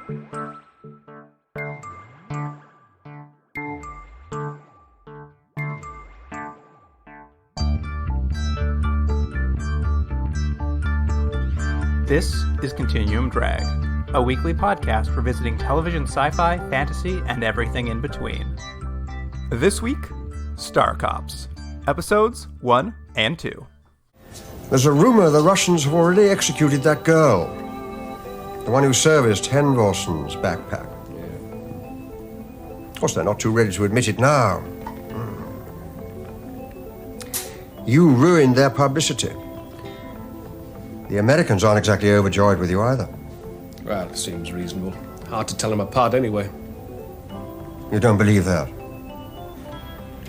This is Continuum Drag, a weekly podcast revisiting television sci-fi, fantasy, and everything in between. This week, Star Cops, episodes 1 and 2. There's a rumor the Russians have already executed that girl. The one who serviced Henvorson's backpack. Of course, they're not too ready to admit it now. You ruined their publicity. The Americans aren't exactly overjoyed with you either. Well, it seems reasonable. Hard to tell them apart anyway. You don't believe that?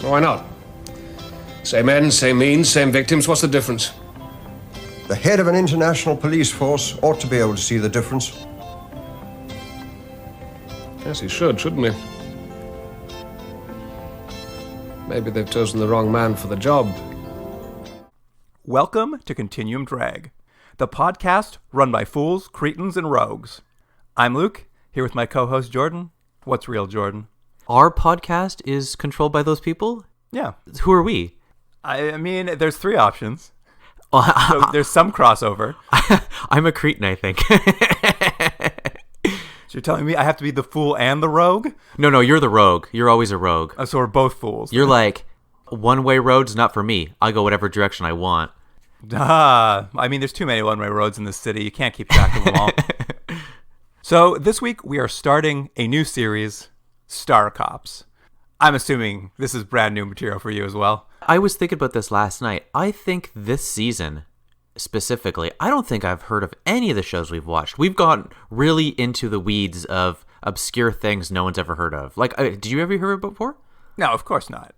Why not? Same ends, same means, same victims. What's the difference? The head of an international police force ought to be able to see the difference. Yes, he should, shouldn't he? Maybe they've chosen the wrong man for the job. Welcome to Continuum Drag, the podcast run by fools, cretins, and rogues. I'm Luke, here with my co-host Jordan. What's real, Jordan? Our podcast is controlled by those people? Yeah. Who are we? I mean, there's three options. So there's some crossover. I'm a cretin, I think. So you're telling me I have to be the fool and the rogue? No, you're the rogue. You're always a rogue. So we're both fools. You're like, one-way roads, not for me. I go whatever direction I want. I mean, there's too many one-way roads in this city. You can't keep track of them all. So this week we are starting a new series, Star Cops. I'm assuming this is brand new material for you as well. I was thinking about this last night. I think this season, specifically, I don't think I've heard of any of the shows we've watched. We've gone really into the weeds of obscure things no one's ever heard of. Like, did you ever hear of it before? No, of course not.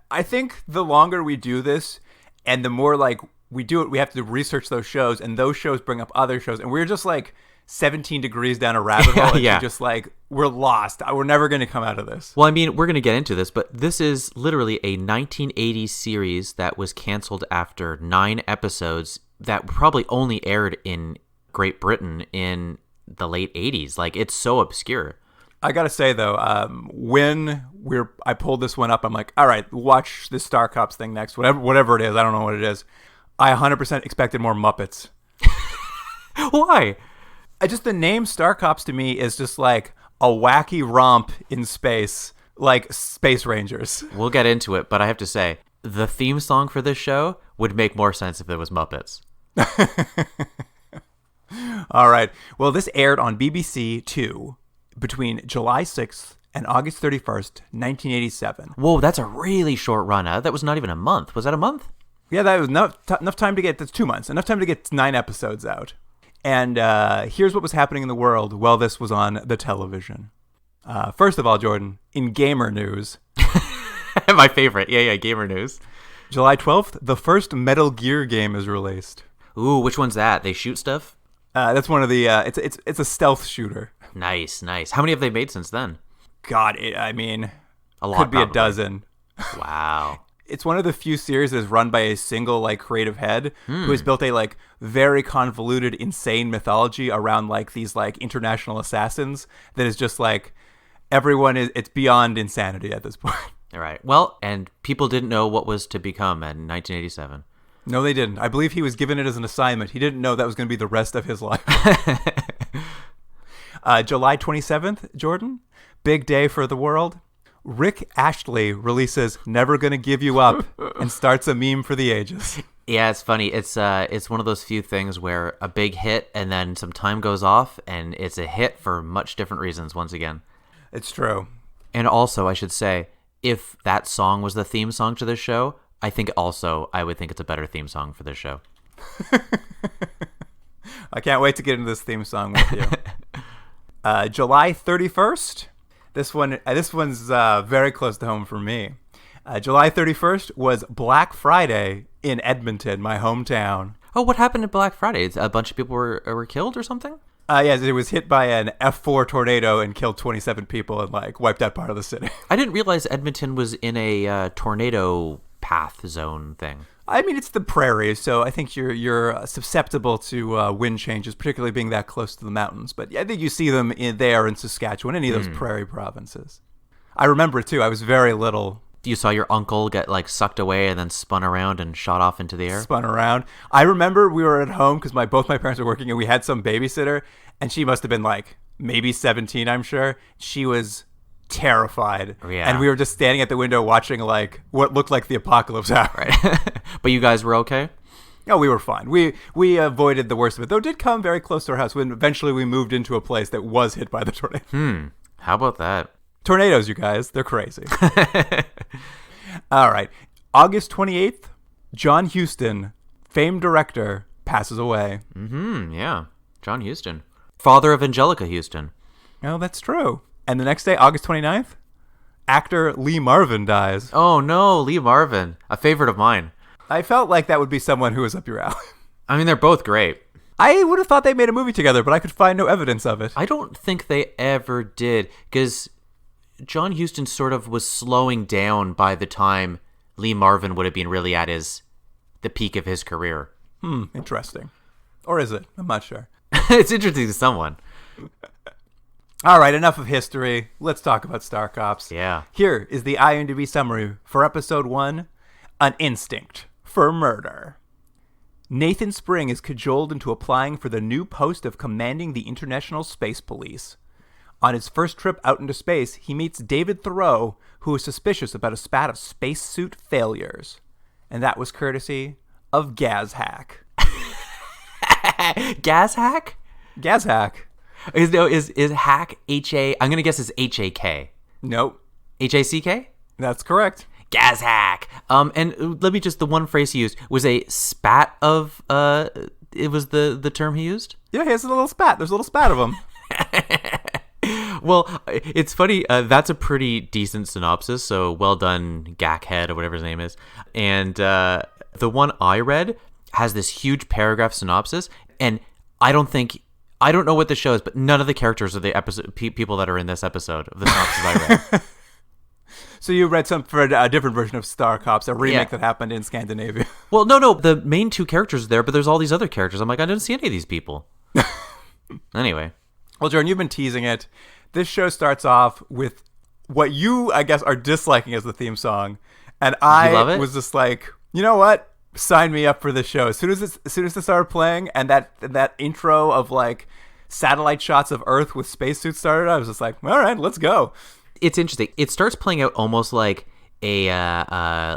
I think the longer we do this and the more like we do it, we have to research those shows, and those shows bring up other shows, and we're just like 17 degrees down a rabbit hole, and just like, we're lost. We're never going to come out of this. Well, I mean, we're going to get into this, but this is literally a 1980s series that was canceled after 9 episodes that probably only aired in Great Britain in the late 80s. Like, it's so obscure. I gotta say though, when I pulled this one up, I'm like, all right, watch this Star Cops thing next. Whatever it is, I don't know what it is. I 100% expected more Muppets. Why? Just the name Star Cops to me is just like a wacky romp in space, like Space Rangers. We'll get into it, but I have to say, the theme song for this show would make more sense if it was Muppets. All right. Well, this aired on BBC Two between July 6th and August 31st, 1987. Whoa, that's a really short run. That was not even a month. Was that a month? Yeah, that was enough time to get, that's 2 months, enough time to get 9 episodes out. And here's what was happening in the world while this was on the television. First of all, Jordan, in gamer news. My favorite. Yeah, gamer news. July 12th, the first Metal Gear game is released. Ooh, which one's that? They shoot stuff? That's one of the, it's a stealth shooter. Nice. How many have they made since then? God, I mean, a lot, could be probably. a dozen. Wow. It's one of the few series that is run by a single like creative head who has built a like very convoluted, insane mythology around like these like international assassins that is just like it's beyond insanity at this point. All right. Well, and people didn't know what was to become in 1987. No, they didn't. I believe he was given it as an assignment. He didn't know that was going to be the rest of his life. July 27th, Jordan, big day for the world. Rick Astley releases Never Gonna Give You Up and starts a meme for the ages. Yeah, it's funny. It's one of those few things where a big hit and then some time goes off and it's a hit for much different reasons once again. It's true. And also, I should say, if that song was the theme song to this show, I would think it's a better theme song for this show. I can't wait to get into this theme song with you. July 31st. This one's very close to home for me. July 31st was Black Friday in Edmonton, my hometown. Oh, what happened at Black Friday? A bunch of people were killed or something? Yes, it was hit by an F4 tornado and killed 27 people and like wiped out part of the city. I didn't realize Edmonton was in a tornado path zone thing. I mean, it's the prairies, so I think you're susceptible to wind changes, particularly being that close to the mountains. But I think you see them there in Saskatchewan, any of those prairie provinces. I remember it too. I was very little. You saw your uncle get like sucked away and then spun around and shot off into the air? Spun around. I remember we were at home because both my parents were working, and we had some babysitter, and she must have been like maybe 17, I'm sure. She was terrified. Yeah. And we were just standing at the window watching like what looked like the apocalypse happen. Right. But you guys were okay? No, we were fine. We avoided the worst of it, though it did come very close to our house when eventually we moved into a place that was hit by the tornado. How about that? Tornadoes, you guys, they're crazy. All right. August 28th, John Huston, famed director, passes away. Yeah. John Huston. Father of Angelica Houston. Oh, that's true. And the next day, August 29th, actor Lee Marvin dies. Oh, no. Lee Marvin. A favorite of mine. I felt like that would be someone who was up your alley. I mean, they're both great. I would have thought they made a movie together, but I could find no evidence of it. I don't think they ever did, because John Huston sort of was slowing down by the time Lee Marvin would have been really at the peak of his career. Interesting. Or is it? I'm not sure. It's interesting to someone. All right, enough of history. Let's talk about Star Cops. Yeah. Here is the IMDb summary for episode 1, An Instinct for Murder. Nathan Spring is cajoled into applying for the new post of commanding the International Space Police. On his first trip out into space, he meets David Thoreau, who is suspicious about a spat of spacesuit failures. And that was courtesy of Gazhack. Gazhack? Gazhack. Is hack H-A... I'm going to guess it's H-A-K. Nope. H-A-C-K? That's correct. Gazhack. And let me just... The one phrase he used was a spat of... It was the term he used? Yeah, he has a little spat. There's a little spat of them. Well, it's funny. That's a pretty decent synopsis. So well done, Gackhead, or whatever his name is. And the one I read has this huge paragraph synopsis. And I don't know what the show is, but none of the characters are the episode people that are in this episode of the synopsis I read. So you read some for a different version of Star Cops, a remake that happened in Scandinavia. Well, no. The main two characters are there, but there's all these other characters. I'm like, I didn't see any of these people. Anyway. Well, Jordan, you've been teasing it. This show starts off with what you, I guess, are disliking as the theme song. And I was just like, you know what? Sign me up for this show. As soon as it started playing and that intro of like satellite shots of Earth with spacesuits started, I was just like, all right, let's go. It's interesting. It starts playing out almost like a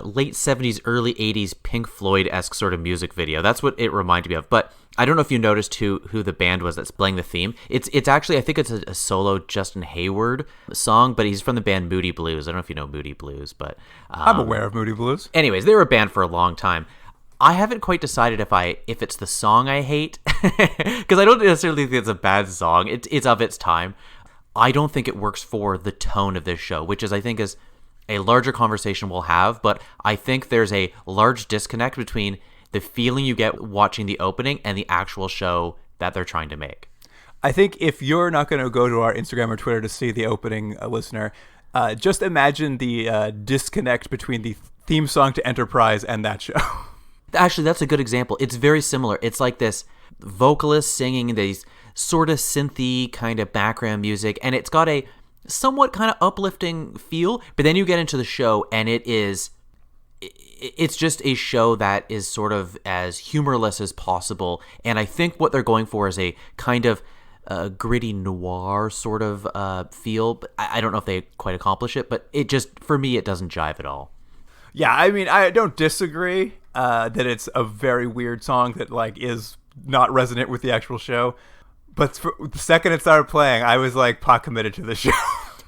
late 70s, early 80s Pink Floyd-esque sort of music video. That's what it reminded me of. But I don't know if you noticed who the band was that's playing the theme. It's actually, I think it's a solo Justin Hayward song, but he's from the band Moody Blues. I don't know if you know Moody Blues, but... I'm aware of Moody Blues. Anyways, they were a band for a long time. I haven't quite decided if it's the song I hate, because I don't necessarily think it's a bad song. It's of its time. I don't think it works for the tone of this show, which I think is a larger conversation we'll have, but I think there's a large disconnect between the feeling you get watching the opening and the actual show that they're trying to make. I think if you're not going to go to our Instagram or Twitter to see the opening, listener, just imagine the disconnect between the theme song to Enterprise and that show. Actually, that's a good example. It's very similar. It's like this vocalist singing these sort of synthy kind of background music, and it's got a somewhat kind of uplifting feel, but then you get into the show and it's just a show that is sort of as humorless as possible. And I think what they're going for is a kind of gritty noir sort of feel. But I don't know if they quite accomplish it, but it just, for me, it doesn't jive at all. Yeah, I mean, I don't disagree that it's a very weird song that like is not resonant with the actual show. But the second it started playing, I was like pot committed to the show.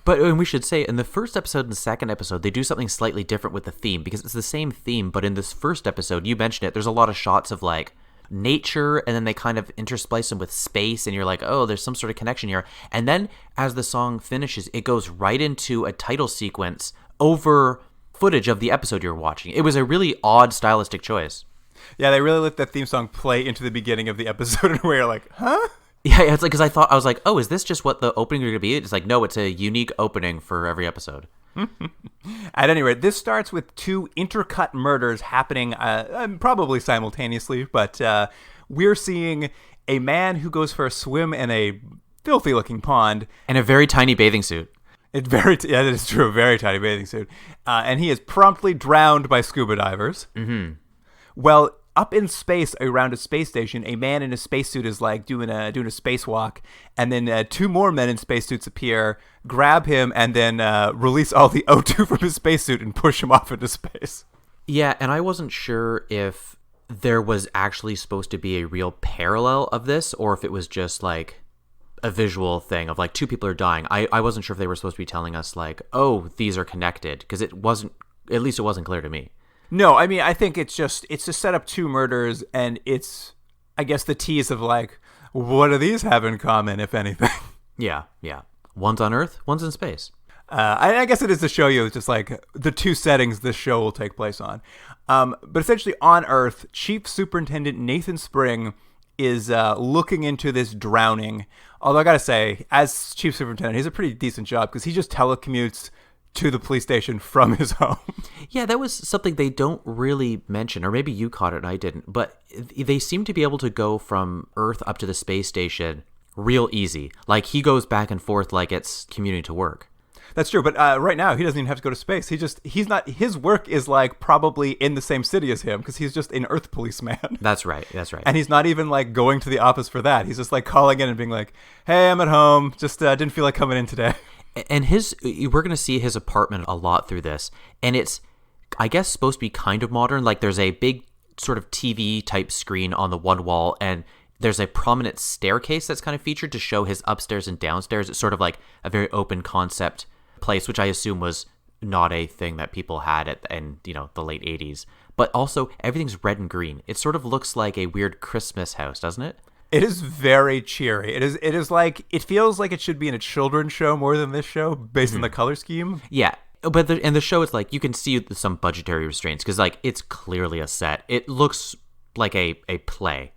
But and we should say, in the first episode and the second episode, they do something slightly different with the theme, because it's the same theme, but in this first episode, you mentioned it, there's a lot of shots of like nature, and then they kind of intersplice them with space, and you're like, oh, there's some sort of connection here. And then as the song finishes, it goes right into a title sequence over footage of the episode you're watching. It was a really odd stylistic choice. Yeah, they really let that theme song play into the beginning of the episode, and we're like, huh? Yeah, it's like, because I was like, oh, is this just what the opening are going to be? It's like, no, it's a unique opening for every episode. At any rate, this starts with two intercut murders happening probably simultaneously, but we're seeing a man who goes for a swim in a filthy-looking pond. And a very tiny bathing suit. Yeah, that is true, a very tiny bathing suit. And he is promptly drowned by scuba divers. Mm-hmm. Well, up in space around a space station, a man in a spacesuit is like doing a spacewalk, and then two more men in spacesuits appear, grab him, and then release all the O2 from his spacesuit and push him off into space. Yeah, and I wasn't sure if there was actually supposed to be a real parallel of this, or if it was just like a visual thing of like two people are dying. I wasn't sure if they were supposed to be telling us like, oh, these are connected, because it wasn't clear to me. No, I mean, I think it's to set up two murders, and it's, I guess, the tease of like, what do these have in common, if anything? Yeah. One's on Earth, one's in space. I guess it is to show you just like the two settings this show will take place on. But essentially on Earth, Chief Superintendent Nathan Spring is looking into this drowning. Although I gotta say, as Chief Superintendent, he's a pretty decent job because he just telecommutes to the police station from his home. Yeah, that was something they don't really mention, or maybe you caught it and I didn't, but they seem to be able to go from Earth up to the space station real easy. Like, he goes back and forth like it's commuting to work. That's true, but right now he doesn't even have to go to space. His work is like probably in the same city as him because he's just an Earth policeman. That's right. And he's not even like going to the office for that. He's just like calling in and being like, hey, I'm at home. Just didn't feel like coming in today. And we're going to see his apartment a lot through this. And it's, I guess, supposed to be kind of modern. Like, there's a big sort of TV type screen on the one wall, and there's a prominent staircase that's kind of featured to show his upstairs and downstairs. It's sort of like a very open concept place, which I assume was not a thing that people had in the late 80s. But also, everything's red and green. It sort of looks like a weird Christmas house, doesn't it? It is very cheery. It is like, it feels like it should be in a children's show more than this show based on the color scheme. Yeah. But the show is like, you can see some budgetary restraints because like it's clearly a set. It looks like a play.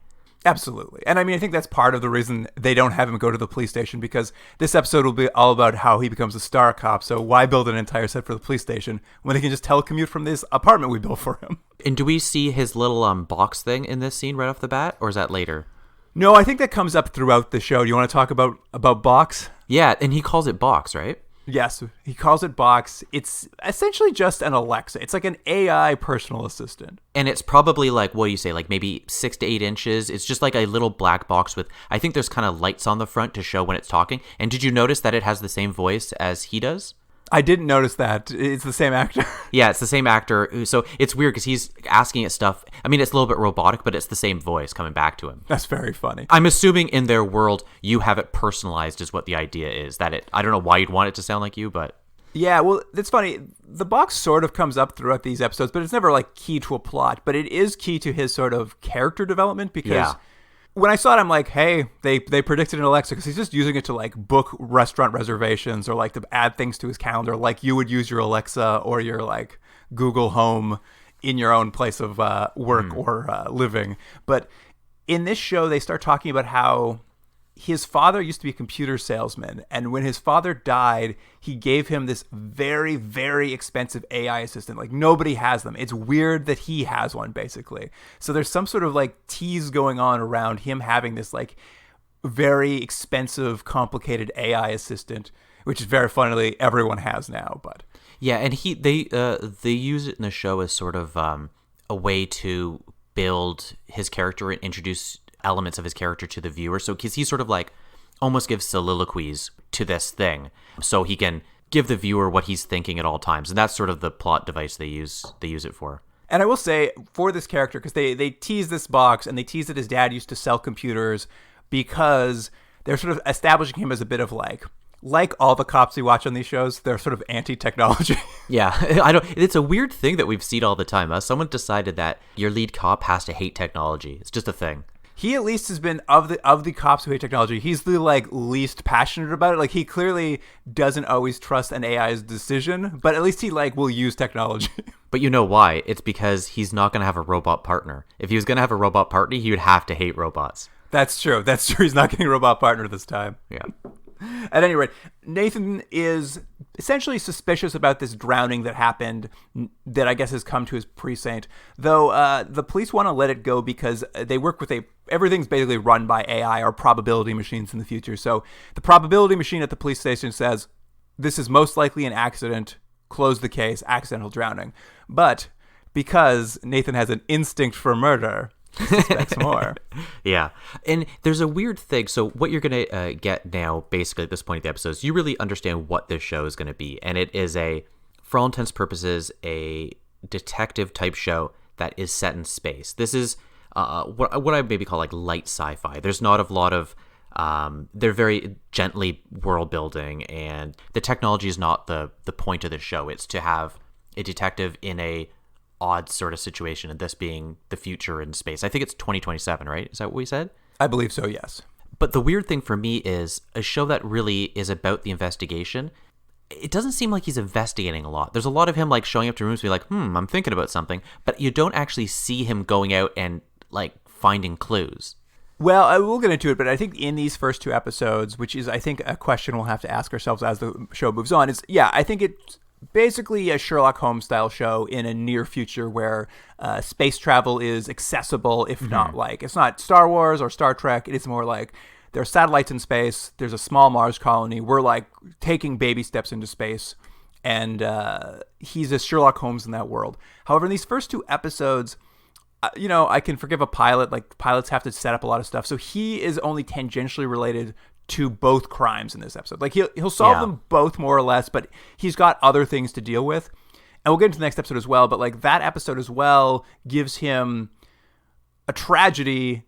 Absolutely. And I mean, I think that's part of the reason they don't have him go to the police station, because this episode will be all about how he becomes a star cop. So why build an entire set for the police station when he can just telecommute from this apartment we built for him? And do we see his little box thing in this scene right off the bat, or is that later? No, I think that comes up throughout the show. Do you want to talk about Box? Yeah, and he calls it Box, right? Yes, he calls it Box. It's essentially just an Alexa. It's like an AI personal assistant. And it's probably like, what do you say, like maybe 6 to 8 inches. It's just like a little black box with, I think there's kind of lights on the front to show when it's talking. And did you notice that it has the same voice as he does? I didn't notice that. It's the same actor. Yeah, it's the same actor. So it's weird because he's asking it stuff. I mean, it's a little bit robotic, but it's the same voice coming back to him. That's very funny. I'm assuming in their world, you have it personalized is what the idea is. That I don't know why you'd want it to sound like you, but... Yeah, well, it's funny. The Box sort of comes up throughout these episodes, but it's never like key to a plot. But it is key to his sort of character development because... Yeah. When I saw it, I'm like, hey, they predicted an Alexa because he's just using it to like book restaurant reservations or like to add things to his calendar like you would use your Alexa or your like Google Home in your own place of work or living. But in this show, they start talking about how his father used to be a computer salesman, and when his father died, he gave him this very, very expensive AI assistant. Like, nobody has them. It's weird that he has one, basically. So there's some sort of like tease going on around him having this like very expensive, complicated AI assistant, which is very funnily everyone has now. But yeah, and they use it in the show as sort of a way to build his character and introduce elements of his character to the viewer. So because he sort of like almost gives soliloquies to this thing so he can give the viewer what he's thinking at all times. And that's sort of the plot device they use it for. And I will say for this character, because they tease this Box and they tease that his dad used to sell computers because they're sort of establishing him as a bit of like all the cops we watch on these shows, they're sort of anti-technology. Yeah, it's a weird thing that we've seen all the time. Someone decided that your lead cop has to hate technology. It's just a thing. He at least has been of the cops who hate technology. He's the like least passionate about it. Like he clearly doesn't always trust an AI's decision, but at least he like will use technology. But you know why? It's because he's not going to have a robot partner. If he was going to have a robot partner, he would have to hate robots. That's true. He's not getting a robot partner this time. Yeah. At any rate, Nathan is essentially suspicious about this drowning that happened, that I guess has come to his precinct, though the police want to let it go because they work with everything's basically run by AI or probability machines in the future. So the probability machine at the police station says, this is most likely an accident, close the case, accidental drowning. But because Nathan has an instinct for murder, he suspects more. Yeah. And there's a weird thing. So what you're going to get now, basically at this point of the episode, is you really understand what this show is going to be. And it is for all intents and purposes, a detective type show that is set in space. This is what I maybe call like light sci-fi. There's not a lot of, they're very gently world building, and the technology is not the point of the show. It's to have a detective in a odd sort of situation, and this being the future in space. I think it's 2027, right? Is that what we said? I believe so, yes. But the weird thing for me is a show that really is about the investigation. It doesn't seem like he's investigating a lot. There's a lot of him like showing up to rooms and be like, I'm thinking about something, but you don't actually see him going out and like finding clues. Well, I will get into it, but I think in these first 2 episodes, which is, I think, a question we'll have to ask ourselves as the show moves on, is, I think it's basically a Sherlock Holmes style show in a near future where space travel is accessible, if not like, it's not Star Wars or Star Trek. It is more like there are satellites in space. There's a small Mars colony. We're like taking baby steps into space. And he's a Sherlock Holmes in that world. However, in these first 2 episodes, I can forgive a pilot. Like, pilots have to set up a lot of stuff. So he is only tangentially related to both crimes in this episode. Like, he'll solve them both more or less, but he's got other things to deal with. And we'll get into the next episode as well. But like that episode as well gives him a tragedy.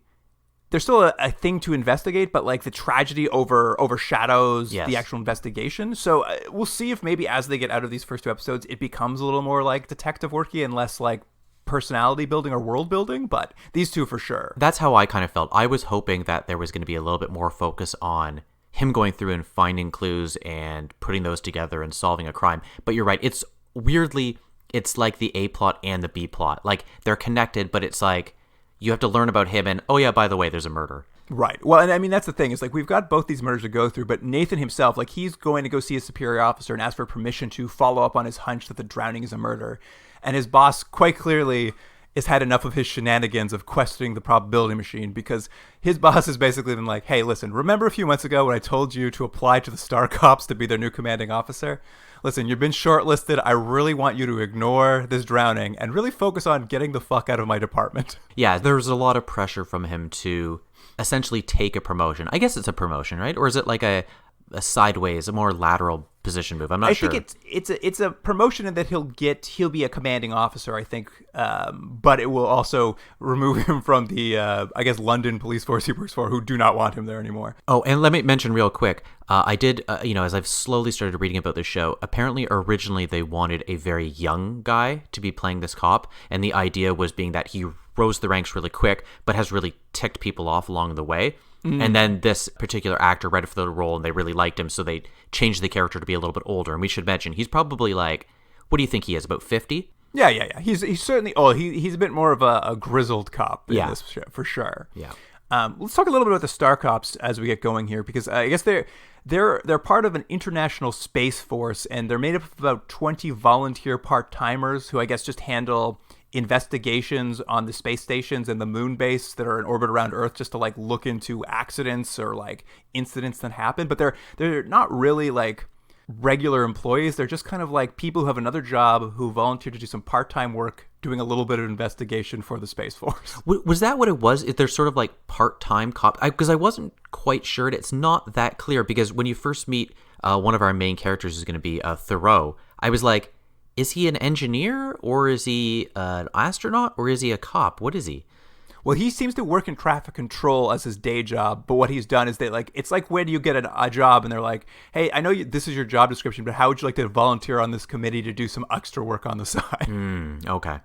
There's still a thing to investigate, but like the tragedy overshadows the actual investigation. So we'll see if maybe as they get out of these first 2 episodes, it becomes a little more like detective worky and less like personality building or world building, but these 2 for sure. That's how I kind of felt. I was hoping that there was going to be a little bit more focus on him going through and finding clues and putting those together and solving a crime. But you're right. It's weirdly, it's like the A plot and the B plot. Like they're connected, but it's like you have to learn about him and, oh yeah, by the way, there's a murder. Right. Well, and I mean, that's the thing. Is like we've got both these murders to go through, but Nathan himself, like he's going to go see his superior officer and ask for permission to follow up on his hunch that the drowning is a murder. And his boss quite clearly has had enough of his shenanigans of questioning the probability machine, because his boss has basically been like, hey, listen, remember a few months ago when I told you to apply to the Star Cops to be their new commanding officer? Listen, you've been shortlisted. I really want you to ignore this drowning and really focus on getting the fuck out of my department. Yeah, there's a lot of pressure from him to essentially take a promotion. I guess it's a promotion, right? Or is it like a sideways, a more lateral position move? I'm not sure. I think it's a promotion in that he'll be a commanding officer, I think, but it will also remove him from the I guess London police force he works for, who do not want him there anymore. Oh, and let me mention real quick, I did as I've slowly started reading about this show, apparently originally they wanted a very young guy to be playing this cop, and the idea was being that he rose the ranks really quick but has really ticked people off along the way. And then this particular actor read for the role and they really liked him, so they changed the character to be a little bit older. And we should mention, he's probably like, what do you think he is, about 50? Yeah. He's certainly, he's a bit more of a grizzled cop in this show, for sure. Yeah. Let's talk a little bit about the Star Cops as we get going here, because I guess they're part of an international space force, and they're made up of about 20 volunteer part-timers who I guess just handle investigations on the space stations and the moon base that are in orbit around Earth, just to like look into accidents or like incidents that happen. But they're not really like regular employees. They're just kind of like people who have another job who volunteer to do some part-time work doing a little bit of investigation for the Space Force. Was that what it was? They're sort of like part-time cop? Because I wasn't quite sure. It's not that clear, because when you first meet one of our main characters is going to be Thoreau, I was like, is he an engineer, or is he an astronaut, or is he a cop? What is he? Well, he seems to work in traffic control as his day job, but what he's done is it's like when you get a job and they're like, hey, I know this is your job description, but how would you like to volunteer on this committee to do some extra work on the side? Okay.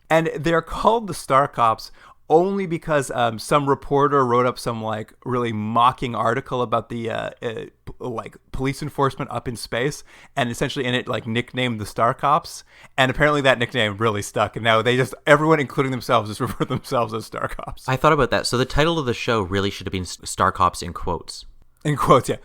And they're called the Star Cops only because some reporter wrote up some like really mocking article about the like police enforcement up in space, and essentially in it like nicknamed the Star Cops, and apparently that nickname really stuck, and now they just, everyone including themselves, just refer themselves as Star Cops. I thought about that. So the title of the show really should have been Star Cops in quotes. In quotes, yeah.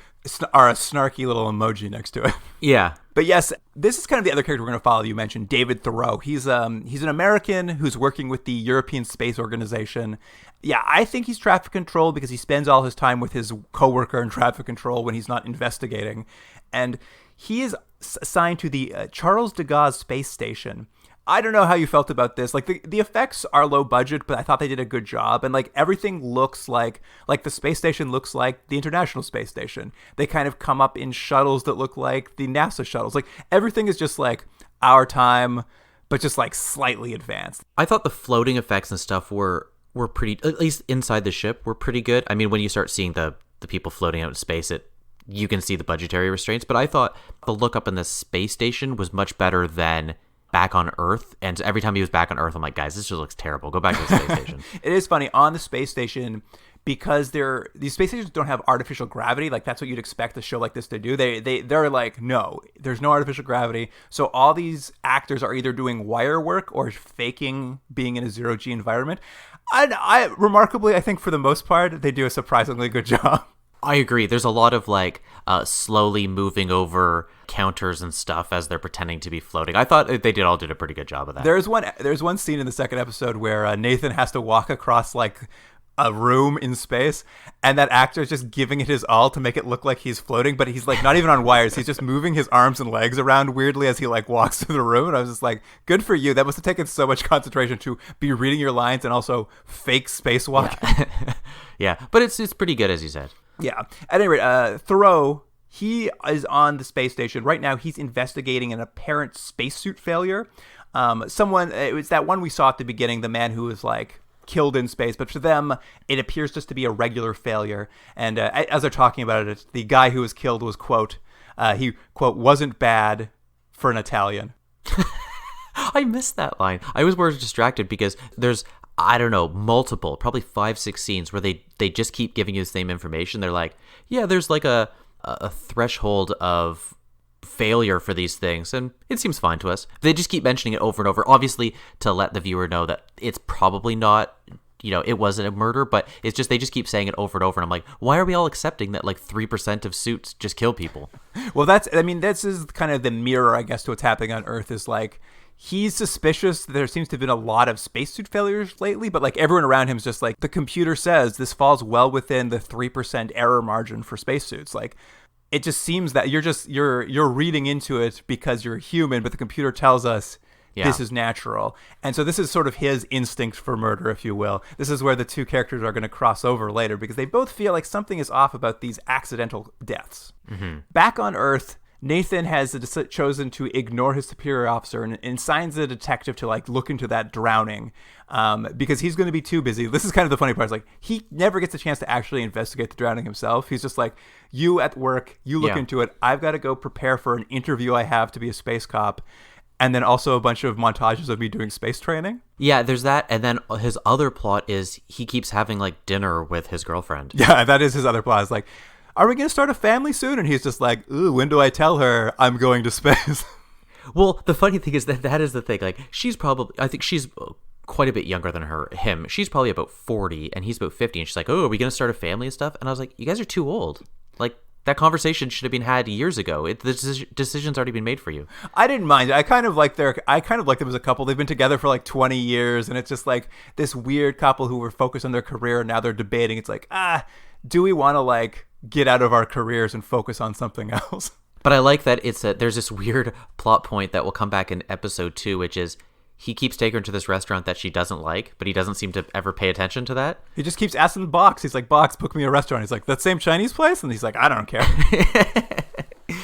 Or a snarky little emoji next to it. Yeah. But yes, this is kind of the other character we're going to follow. You mentioned David Thoreau. He's an American who's working with the European Space Organization. Yeah, I think he's traffic control because he spends all his time with his coworker in traffic control when he's not investigating. And he is assigned to the Charles de Gaulle Space Station. I don't know how you felt about this. Like the effects are low budget, but I thought they did a good job. And like everything looks like the space station looks like the International Space Station. They kind of come up in shuttles that look like the NASA shuttles. Like everything is just like our time, but just like slightly advanced. I thought the floating effects and stuff were pretty, at least inside the ship, were pretty good. I mean, when you start seeing the people floating out in space, you can see the budgetary restraints. But I thought the look up in the space station was much better than back on Earth. And every time he was back on Earth, I'm like, guys, this just looks terrible. Go back to the space station. It is funny on the space station because these space stations don't have artificial gravity. Like that's what you'd expect a show like this to do. They're like, no, there's no artificial gravity. So all these actors are either doing wire work or faking being in a zero G environment. I remarkably, I think for the most part, they do a surprisingly good job. I agree. There's a lot of like slowly moving over counters and stuff as they're pretending to be floating. I thought they did a pretty good job of that. There's one scene in the second episode where Nathan has to walk across like a room in space, and that actor is just giving it his all to make it look like he's floating, but he's like not even on wires. He's just moving his arms and legs around weirdly as he like walks through the room. And I was just like, good for you. That must have taken so much concentration to be reading your lines and also fake spacewalking. Yeah, yeah, but it's pretty good, as you said. Yeah. At any rate, Thoreau, he is on the space station. Right now, he's investigating an apparent spacesuit failure. It was that one we saw at the beginning, the man who was like killed in space. But for them, it appears just to be a regular failure. And as they're talking about it, the guy who was killed was, quote, he, quote, wasn't bad for an Italian. I missed that line. I was more distracted because there's, I don't know, multiple, probably 5-6 scenes where they just keep giving you the same information. They're like, yeah, there's like a threshold of failure for these things, and it seems fine to us. They just keep mentioning it over and over, obviously to let the viewer know that it's probably not, it wasn't a murder, but it's just, they just keep saying it over and over, and I'm like, why are we all accepting that like 3% of suits just kill people? Well, this is kind of the mirror, I guess, to what's happening on Earth. Is like, he's suspicious that there seems to have been a lot of spacesuit failures lately, but like everyone around him is just like, the computer says this falls well within the 3% error margin for spacesuits. Like, it just seems that you're reading into it because you're human, but the computer tells us this is natural. And so this is sort of his instinct for murder, if you will. This is where the two characters are going to cross over later, because they both feel like something is off about these accidental deaths. Mm-hmm. Back on Earth, Nathan has chosen to ignore his superior officer and assigns a detective to like look into that drowning because he's going to be too busy. This is kind of the funny part. Is like, he never gets a chance to actually investigate the drowning himself. He's just like, you at work, you look into it. I've got to go prepare for an interview I have to be a space cop. And then also a bunch of montages of me doing space training. Yeah, there's that. And then his other plot is he keeps having like dinner with his girlfriend. Yeah, that is his other plot. It's like, are we going to start a family soon? And he's just like, ooh, when do I tell her I'm going to space? Well, the funny thing is that is the thing. Like, I think she's quite a bit younger than him. She's probably about 40 and he's about 50. And she's like, oh, are we going to start a family and stuff? And I was like, you guys are too old. Like, that conversation should have been had years ago. The decision's already been made for you. I didn't mind it. I kind of like them as a couple. They've been together for like 20 years. And it's just like this weird couple who were focused on their career. And now they're debating. It's like, do we want to like get out of our careers and focus on something else? But I like that there's this weird plot point that will come back in episode 2, which is he keeps taking her to this restaurant that she doesn't like, but he doesn't seem to ever pay attention to that. He just keeps asking Box. He's like, Box, book me a restaurant. He's like, that same Chinese place? And he's like, I don't care.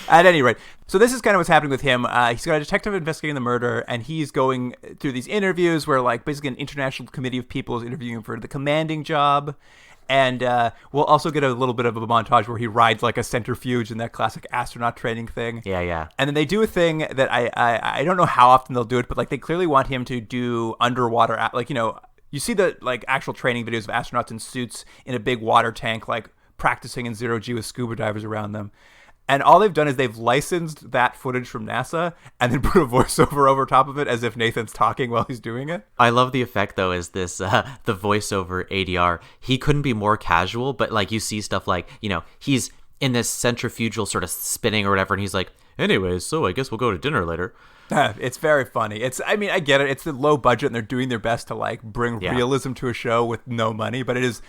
At any rate, so this is kind of what's happening with him. He's got a detective investigating the murder, and he's going through these interviews where like basically an international committee of people is interviewing him for the commanding job. And we'll also get a little bit of a montage where he rides like a centrifuge in that classic astronaut training thing. Yeah, yeah. And then they do a thing that I don't know how often they'll do it, but like they clearly want him to do underwater, like, You see the like actual training videos of astronauts in suits in a big water tank, like practicing in zero G with scuba divers around them. And all they've done is they've licensed that footage from NASA and then put a voiceover over top of it as if Nathan's talking while he's doing it. I love the effect, though, is this, the voiceover ADR. He couldn't be more casual, but, like, you see stuff like, he's in this centrifugal sort of spinning or whatever, and he's like, anyways, so I guess we'll go to dinner later. It's very funny. I get it. It's the low budget, and they're doing their best to, like, bring realism to a show with no money, but it is...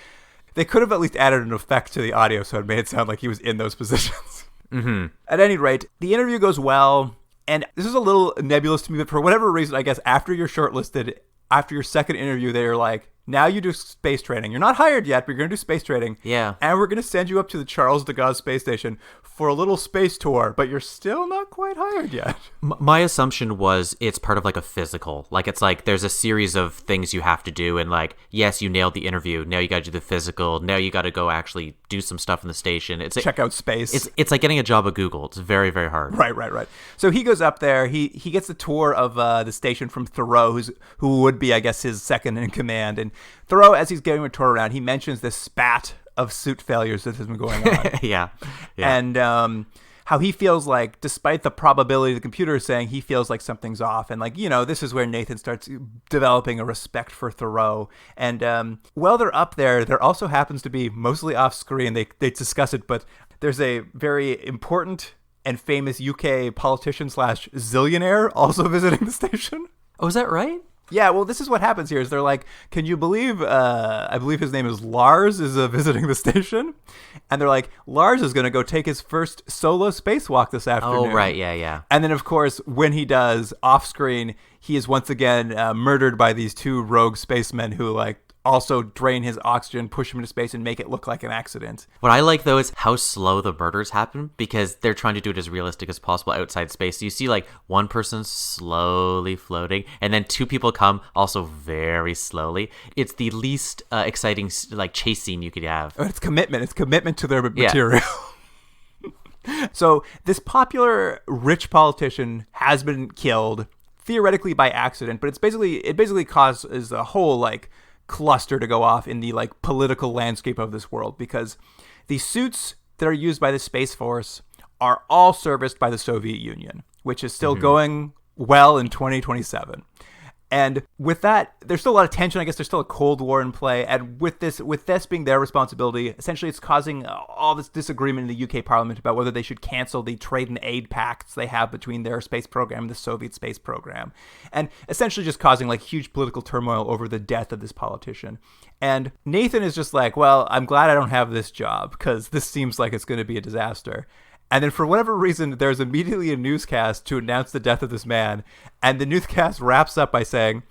They could have at least added an effect to the audio so it made it sound like he was in those positions. Mm-hmm. At any rate, the interview goes well, and this is a little nebulous to me, but for whatever reason, I guess after you're shortlisted, after your second interview, they're like, now you do space training. You're not hired yet, but you're going to do space training. Yeah. And we're going to send you up to the Charles de Gaulle space station for a little space tour, but you're still not quite hired yet. My assumption was it's part of like a physical. Like it's like there's a series of things you have to do, and like, yes, you nailed the interview. Now you got to do the physical. Now you got to go actually do some stuff in the station. Check out space. It's like getting a job at Google. It's very, very hard. Right. So he goes up there. He gets the tour of the station from Thoreau, who would be, I guess, his second in command. And Thoreau, as he's giving a tour around, he mentions this spat of suit failures that has been going on. Yeah. And how he feels like, despite the probability the computer is saying, he feels like something's off. And like, this is where Nathan starts developing a respect for Thoreau. And while they're up there, there also happens to be, mostly off screen, they discuss it, but there's a very important and famous UK politician / zillionaire also visiting the station. Oh, is that right? Yeah, well, this is what happens here. Is they're like, can you believe, I believe his name is Lars, is visiting the station? And they're like, Lars is going to go take his first solo spacewalk this afternoon. Oh, right, yeah. And then, of course, when he does, off screen, he is once again murdered by these two rogue spacemen who, like, also drain his oxygen, push him into space, and make it look like an accident. What I like, though, is how slow the murders happen, because they're trying to do it as realistic as possible outside space. So you see, like, one person slowly floating, and then two people come also very slowly. It's the least exciting, like, chase scene you could have. It's commitment. It's commitment to their material. So this popular rich politician has been killed, theoretically by accident, but it basically causes a whole, like, cluster to go off in the like political landscape of this world, because the suits that are used by the Space Force are all serviced by the Soviet Union, which is still going well in 2027. And with that, there's still a lot of tension. I guess there's still a Cold War in play. And with this being their responsibility, essentially it's causing all this disagreement in the UK Parliament about whether they should cancel the trade and aid pacts they have between their space program and the Soviet space program. And essentially just causing like huge political turmoil over the death of this politician. And Nathan is just like, well, I'm glad I don't have this job because this seems like it's going to be a disaster. And then for whatever reason, there's immediately a newscast to announce the death of this man. And the newscast wraps up by saying,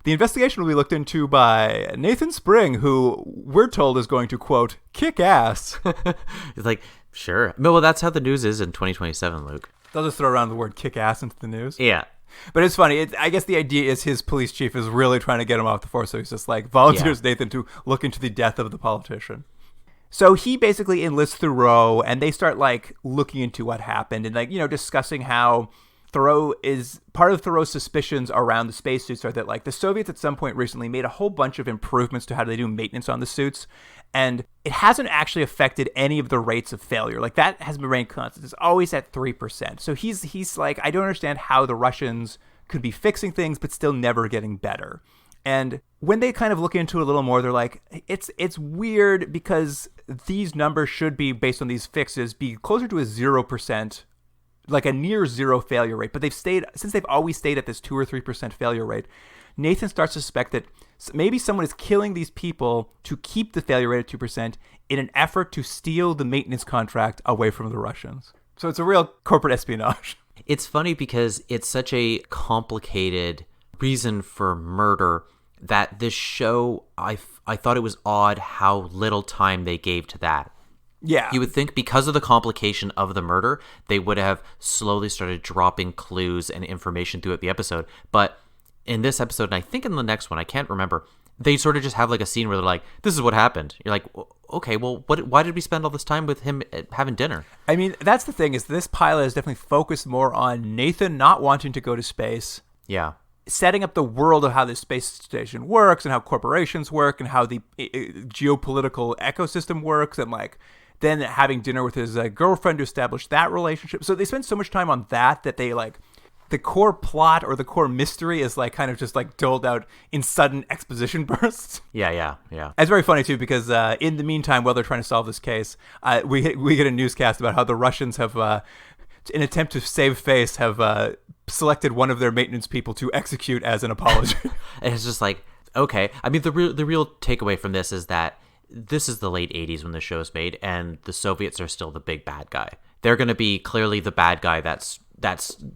the investigation will be looked into by Nathan Spring, who we're told is going to, quote, kick ass. It's like, sure. No, well, that's how the news is in 2027, Luke. They'll just throw around the word kick ass into the news. Yeah. But it's funny. I guess the idea is his police chief is really trying to get him off the force. So he's just like, volunteers Nathan to look into the death of the politician. So he basically enlists Thoreau, and they start like looking into what happened and like, discussing how Thoreau is part of Thoreau's suspicions around the spacesuits are that like the Soviets at some point recently made a whole bunch of improvements to how they do maintenance on the suits. And it hasn't actually affected any of the rates of failure. Like that has remained constant. It's always at 3%. So he's like, I don't understand how the Russians could be fixing things, but still never getting better. And when they kind of look into it a little more, they're like, it's weird because these numbers should be, based on these fixes, be closer to a 0%, like a near zero failure rate. But since they've always stayed at this 2 or 3% failure rate, Nathan starts to suspect that maybe someone is killing these people to keep the failure rate at 2% in an effort to steal the maintenance contract away from the Russians. So it's a real corporate espionage. It's funny because it's such a complicated reason for murder that this show, I thought it was odd how little time they gave to that. Yeah. You would think because of the complication of the murder, they would have slowly started dropping clues and information throughout the episode. But in this episode, and I think in the next one, I can't remember, they sort of just have like a scene where they're like, this is what happened. You're like, okay, well, why did we spend all this time with him having dinner? I mean, that's the thing, is this pilot is definitely focused more on Nathan not wanting to go to space. Yeah. setting up the world of how this space station works and how corporations work and how the geopolitical ecosystem works, and like then having dinner with his girlfriend to establish that relationship. So they spend so much time on that they like the core plot or the core mystery is like kind of just like doled out in sudden exposition bursts. Yeah. It's very funny too because in the meantime, while they're trying to solve this case, we get a newscast about how the Russians have, in an attempt to save face, have selected one of their maintenance people to execute as an apology. And it's just like, okay. I mean, the real takeaway from this is that this is the late 80s when the show's made, and the Soviets are still the big bad guy. They're going to be clearly the bad guy that's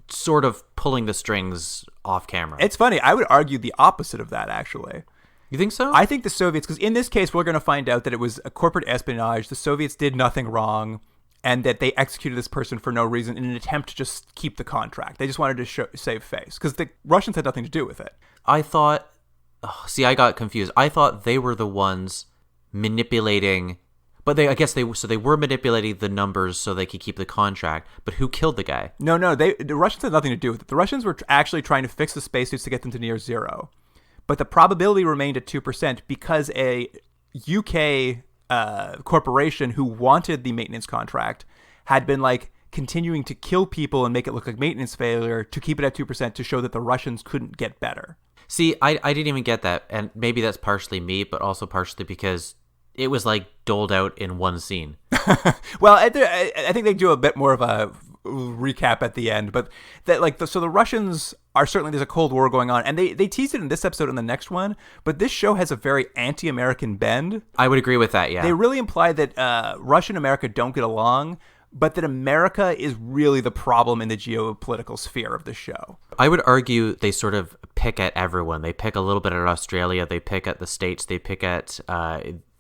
sort of pulling the strings off camera. It's funny. I would argue the opposite of that, actually. You think so? I think the Soviets, because in this case, we're going to find out that it was a corporate espionage. The Soviets did nothing wrong, and that they executed this person for no reason in an attempt to just keep the contract. They just wanted to save face, because the Russians had nothing to do with it. I thought... I got confused. I thought they were the ones manipulating... But they were manipulating the numbers so they could keep the contract. But who killed the guy? No, the Russians had nothing to do with it. The Russians were actually trying to fix the spacesuits to get them to near zero. But the probability remained at 2% because a UK corporation who wanted the maintenance contract had been like continuing to kill people and make it look like maintenance failure to keep it at 2% to show that the Russians couldn't get better. See, I didn't even get that. And maybe that's partially me, but also partially because it was like doled out in one scene. Well, I think they do a bit more of a recap at the end, but that so the Russians are certainly, there's a Cold War going on, and they teased it in this episode and the next one, but this show has a very anti-American bend. I would agree with that, yeah. They really imply that Russia and America don't get along, but that America is really the problem in the geopolitical sphere of the show. I would argue they sort of pick at everyone. They pick a little bit at Australia, they pick at the States, they pick at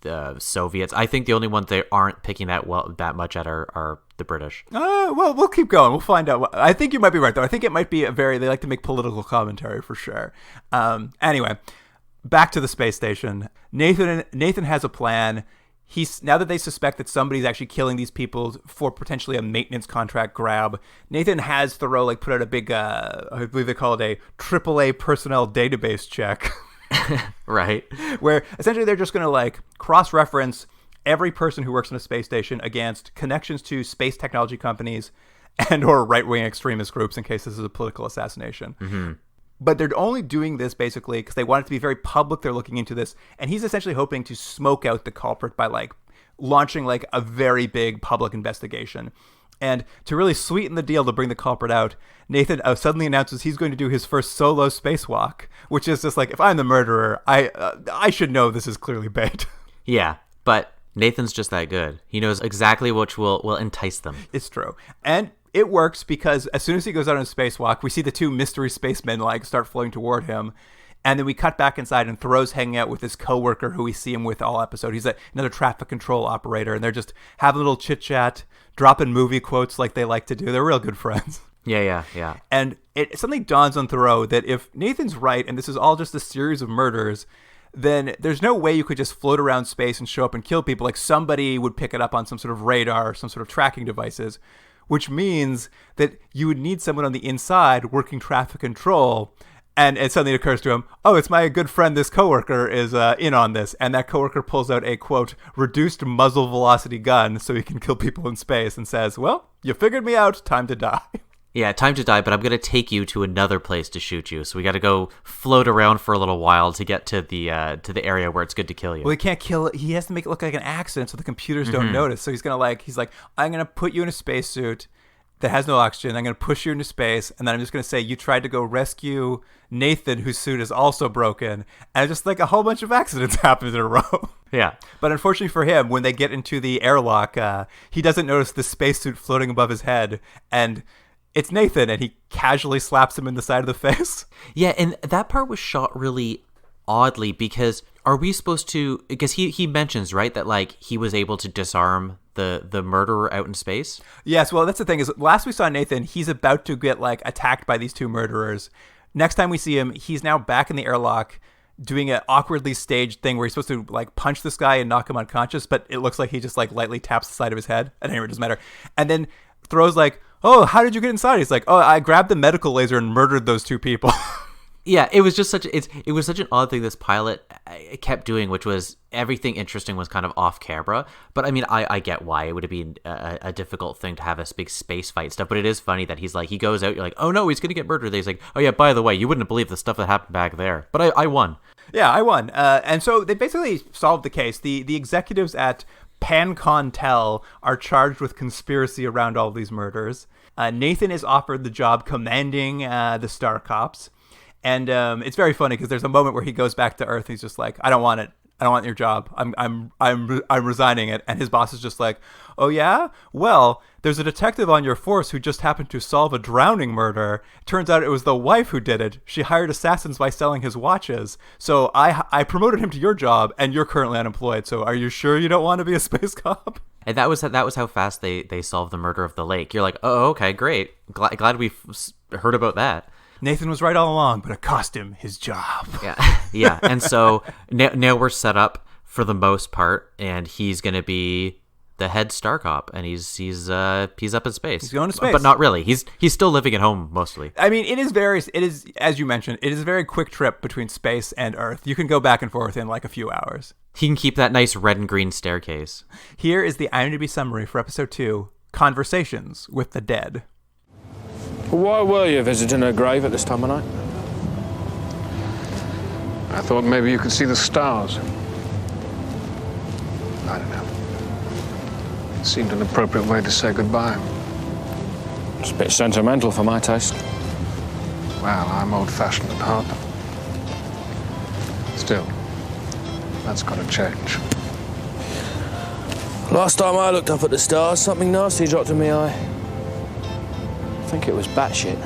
the Soviets. I think the only ones they aren't picking that much at are the British. Well, we'll keep going. We'll find out. I think you might be right, though. I think it might be they like to make political commentary for sure. Anyway, back to the space station. Nathan has a plan. Now that they suspect that somebody's actually killing these people for potentially a maintenance contract grab, Nathan has Thoreau put out a big, I believe they call it a AAA personnel database check. Right. Where essentially they're just going to cross-reference every person who works in a space station against connections to space technology companies and or right-wing extremist groups in case this is a political assassination. Mm-hmm. But they're only doing this basically because they want it to be very public. They're looking into this. And he's essentially hoping to smoke out the culprit by launching a very big public investigation. And to really sweeten the deal to bring the culprit out, Nathan suddenly announces he's going to do his first solo spacewalk, which is just if I'm the murderer, I should know this is clearly bait. Yeah, but Nathan's just that good. He knows exactly which will entice them. It's true. And it works because as soon as he goes out on a spacewalk, we see the two mystery spacemen start floating toward him. And then we cut back inside and Thoreau's hanging out with his coworker who we see him with all episode. He's another traffic control operator, and they're just having a little chit-chat, dropping movie quotes like they like to do. They're real good friends. Yeah. And it suddenly dawns on Thoreau that if Nathan's right and this is all just a series of murders, then there's no way you could just float around space and show up and kill people. Somebody would pick it up on some sort of radar or some sort of tracking devices, which means that you would need someone on the inside working traffic control. And it suddenly occurs to him, oh, it's my good friend, this coworker is in on this. And that coworker pulls out a, quote, reduced muzzle velocity gun so he can kill people in space and says, well, you figured me out. Time to die. Yeah, time to die, but I'm going to take you to another place to shoot you. So we got to go float around for a little while to get to the area where it's good to kill you. Well, he can't kill it. He has to make it look like an accident so the computers don't notice. So he's going to I'm going to put you in a spacesuit that has no oxygen. I'm going to push you into space, and then I'm just going to say you tried to go rescue Nathan, whose suit is also broken, and just a whole bunch of accidents happen in a row. Yeah. But unfortunately for him, when they get into the airlock, he doesn't notice the spacesuit floating above his head, and it's Nathan, and he casually slaps him in the side of the face. Yeah, and that part was shot really oddly because are we supposed to, because he mentions, right, that he was able to disarm the murderer out in space? Yes, well, that's the thing is last we saw Nathan, he's about to get attacked by these two murderers. Next time we see him, he's now back in the airlock doing an awkwardly staged thing where he's supposed to punch this guy and knock him unconscious, but it looks like he just lightly taps the side of his head. And anyway, it doesn't matter. And then Thoreau's oh, how did you get inside? He's oh, I grabbed the medical laser and murdered those two people. Yeah, it was just it was such an odd thing this pilot kept doing, which was everything interesting was kind of off camera. But I mean, I get why it would have been a difficult thing to have a big space fight stuff. But it is funny that he's like, he goes out, you're like, oh no, he's gonna get murdered. Then he's like, oh yeah, by the way, you wouldn't believe the stuff that happened back there. But I won. Yeah, I won. And so they basically solved the case. The executives at PanConTel are charged with conspiracy around all these murders. Nathan is offered the job commanding the Star Cops. And it's very funny because there's a moment where he goes back to Earth. He's just like, I don't want it. I don't want your job. I'm resigning it. And his boss is just like, oh yeah? Well, there's a detective on your force who just happened to solve a drowning murder. Turns out it was the wife who did it. She hired assassins by selling his watches. So I promoted him to your job, and you're currently unemployed. So are you sure you don't want to be a space cop? And that was how fast they solved the murder of the lake. You're like, oh, okay, great. Glad we heard about that. Nathan was right all along, but it cost him his job. Yeah. And so now we're set up for the most part, and he's going to be the head Star Cop, and he's up in space. He's going to space, but not really. He's still living at home mostly. I mean, it is as you mentioned, it is a very quick trip between space and Earth. You can go back and forth in like a few hours. He can keep that nice red and green staircase. Here is the IMDb summary for episode 2: Conversations with the Dead. Why were you visiting her grave at this time of night? I thought maybe you could see the stars. I don't know. It seemed an appropriate way to say goodbye. It's a bit sentimental for my taste. Well, I'm old-fashioned at heart. Still, that's got to change. Last time I looked up at the stars, something nasty dropped in my eye. I think it was batshit.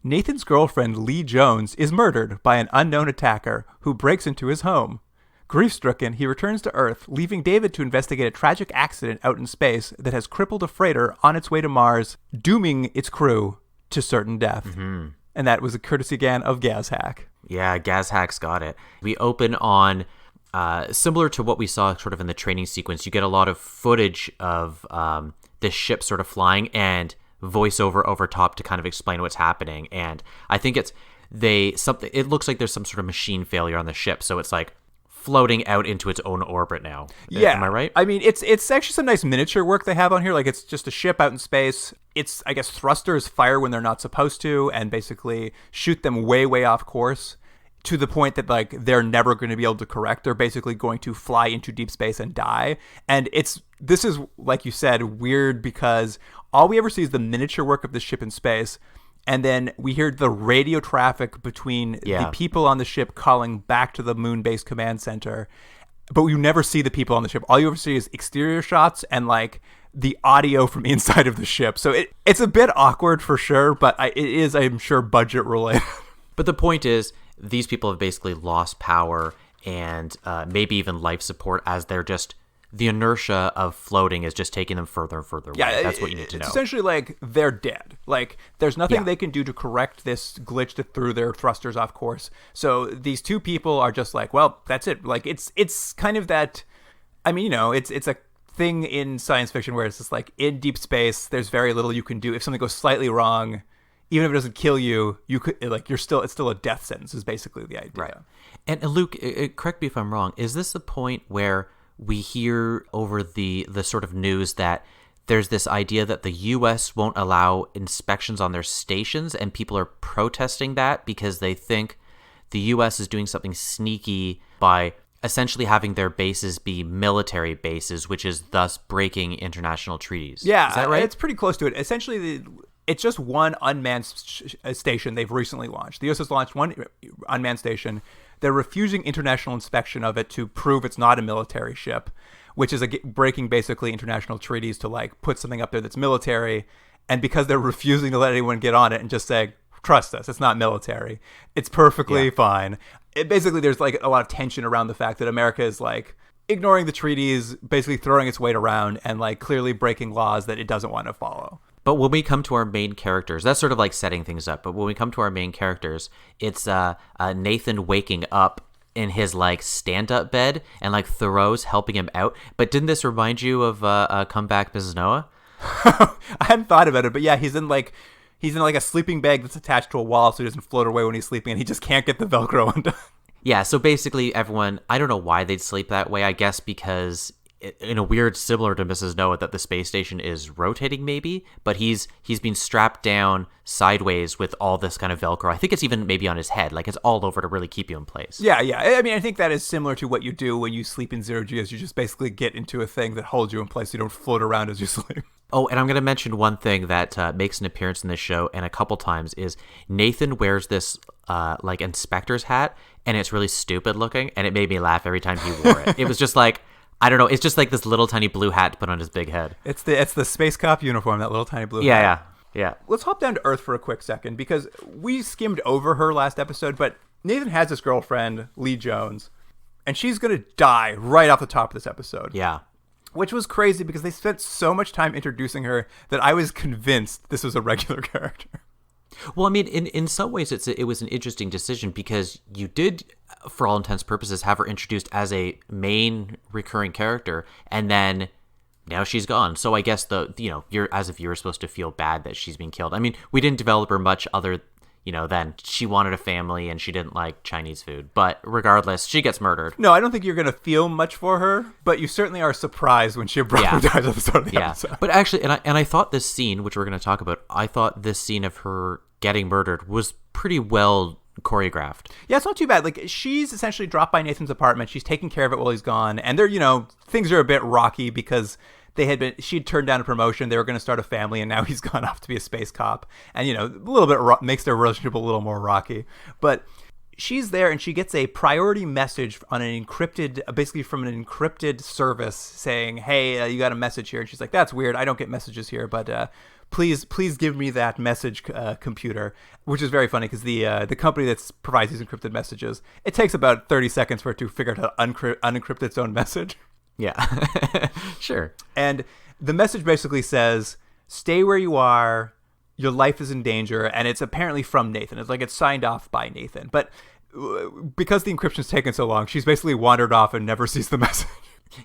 Nathan's girlfriend, Lee Jones, is murdered by an unknown attacker who breaks into his home. Grief-stricken, he returns to Earth, leaving David to investigate a tragic accident out in space that has crippled a freighter on its way to Mars, dooming its crew to certain death. Mm-hmm. And that was a courtesy again of GazHack. Yeah, GazHack's got it. We open on... similar to what we saw sort of in the training sequence, you get a lot of footage of this ship sort of flying and voiceover over top to kind of explain what's happening. And I think it looks like there's some sort of machine failure on the ship, so it's like floating out into its own orbit now. Yeah. Am I right? I mean, it's actually some nice miniature work they have on here. Like, it's just a ship out in space. It's, I guess, thrusters fire when they're not supposed to and basically shoot them way, way off course, to the point that, like, they're never going to be able to correct. They're basically going to fly into deep space and die. And this is, like you said, weird because all we ever see is the miniature work of the ship in space. And then we hear the radio traffic between the people on the ship calling back to the moon base command center. But you never see the people on the ship. All you ever see is exterior shots and, like, the audio from inside of the ship. So it's a bit awkward for sure, but it is, I'm sure, budget related. But the point is, these people have basically lost power and maybe even life support as they're just, the inertia of floating is just taking them further and further away. Yeah, that's what you need to know. It's essentially like they're dead. Like, there's nothing they can do to correct this glitch that threw their thrusters off course. So these two people are just like, well, that's it. Like, it's kind of that, I mean, you know, it's a thing in science fiction where it's just like, in deep space, there's very little you can do. If something goes slightly wrong, even if it doesn't kill you, you could, like, it's still a death sentence is basically the idea. Right. And Luke, correct me if I'm wrong, is this the point where we hear over the sort of news that there's this idea that the U.S. won't allow inspections on their stations, and people are protesting that because they think the U.S. is doing something sneaky by essentially having their bases be military bases, which is thus breaking international treaties. Yeah, is that right? It's pretty close to it. Essentially, it's just one unmanned station they've recently launched. The U.S. has launched one unmanned station. They're refusing international inspection of it to prove it's not a military ship, which is breaking basically international treaties to, like, put something up there that's military. And because they're refusing to let anyone get on it and just say, trust us, it's not military, it's perfectly fine. Basically, there's, like, a lot of tension around the fact that America is, like, ignoring the treaties, basically throwing its weight around and, like, clearly breaking laws that it doesn't want to follow. But when we come to our main characters, that's sort of like setting things up. But when we come to our main characters, it's Nathan waking up in his, like, stand-up bed and, like, Thoreau's helping him out. But didn't this remind you of Come Back, Mrs. Noah? I hadn't thought about it, but yeah, He's in like a sleeping bag that's attached to a wall so he doesn't float away when he's sleeping, and he just can't get the Velcro undone. Yeah, so basically everyone, I don't know why they'd sleep that way. I guess because in a weird similar to Mrs. Noah that the space station is rotating maybe, but he's been strapped down sideways with all this kind of Velcro. I think it's even maybe on his head, like it's all over to really keep you in place. Yeah. I mean, I think that is similar to what you do when you sleep in zero G, is you just basically get into a thing that holds you in place so you don't float around as you sleep. Oh, and I'm going to mention one thing that makes an appearance in this show and a couple times is Nathan wears this like inspector's hat, and it's really stupid looking, and it made me laugh every time he wore it. It was just like, I don't know, it's just like this little tiny blue hat to put on his big head. It's the space cop uniform, that little tiny blue hat. Yeah. Let's hop down to Earth for a quick second, because we skimmed over her last episode, but Nathan has this girlfriend, Lee Jones, and she's going to die right off the top of this episode. Yeah. Which was crazy because they spent so much time introducing her that I was convinced this was a regular character. Well, I mean, in some ways, it was an interesting decision because you did, for all intents and purposes, have her introduced as a main recurring character, and then now she's gone. So I guess you're as a viewer supposed to feel bad that she's being killed. I mean, we didn't develop her much other than she wanted a family and she didn't like Chinese food. But regardless, she gets murdered. No, I don't think you're going to feel much for her, but you certainly are surprised when she abruptly dies at the start of the episode. But actually, and I thought this scene, which we're going to talk about, I thought this scene of her getting murdered was pretty well choreographed. Yeah, it's not too bad. Like, she's essentially dropped by Nathan's apartment. She's taking care of it while he's gone. And they're, things are a bit rocky because she'd turned down a promotion. They were going to start a family, and now he's gone off to be a space cop. And, a little bit makes their relationship a little more rocky. But she's there, and she gets a priority message on basically from an encrypted service saying, hey, you got a message here. And she's like, that's weird. I don't get messages here, but please give me that message computer, which is very funny because the company that provides these encrypted messages, it takes about 30 seconds for it to figure out how to unencrypt its own message. Yeah, sure. And the message basically says, stay where you are, your life is in danger, and it's apparently from Nathan. It's like it's signed off by Nathan. But because the encryption's taken so long, she's basically wandered off and never sees the message.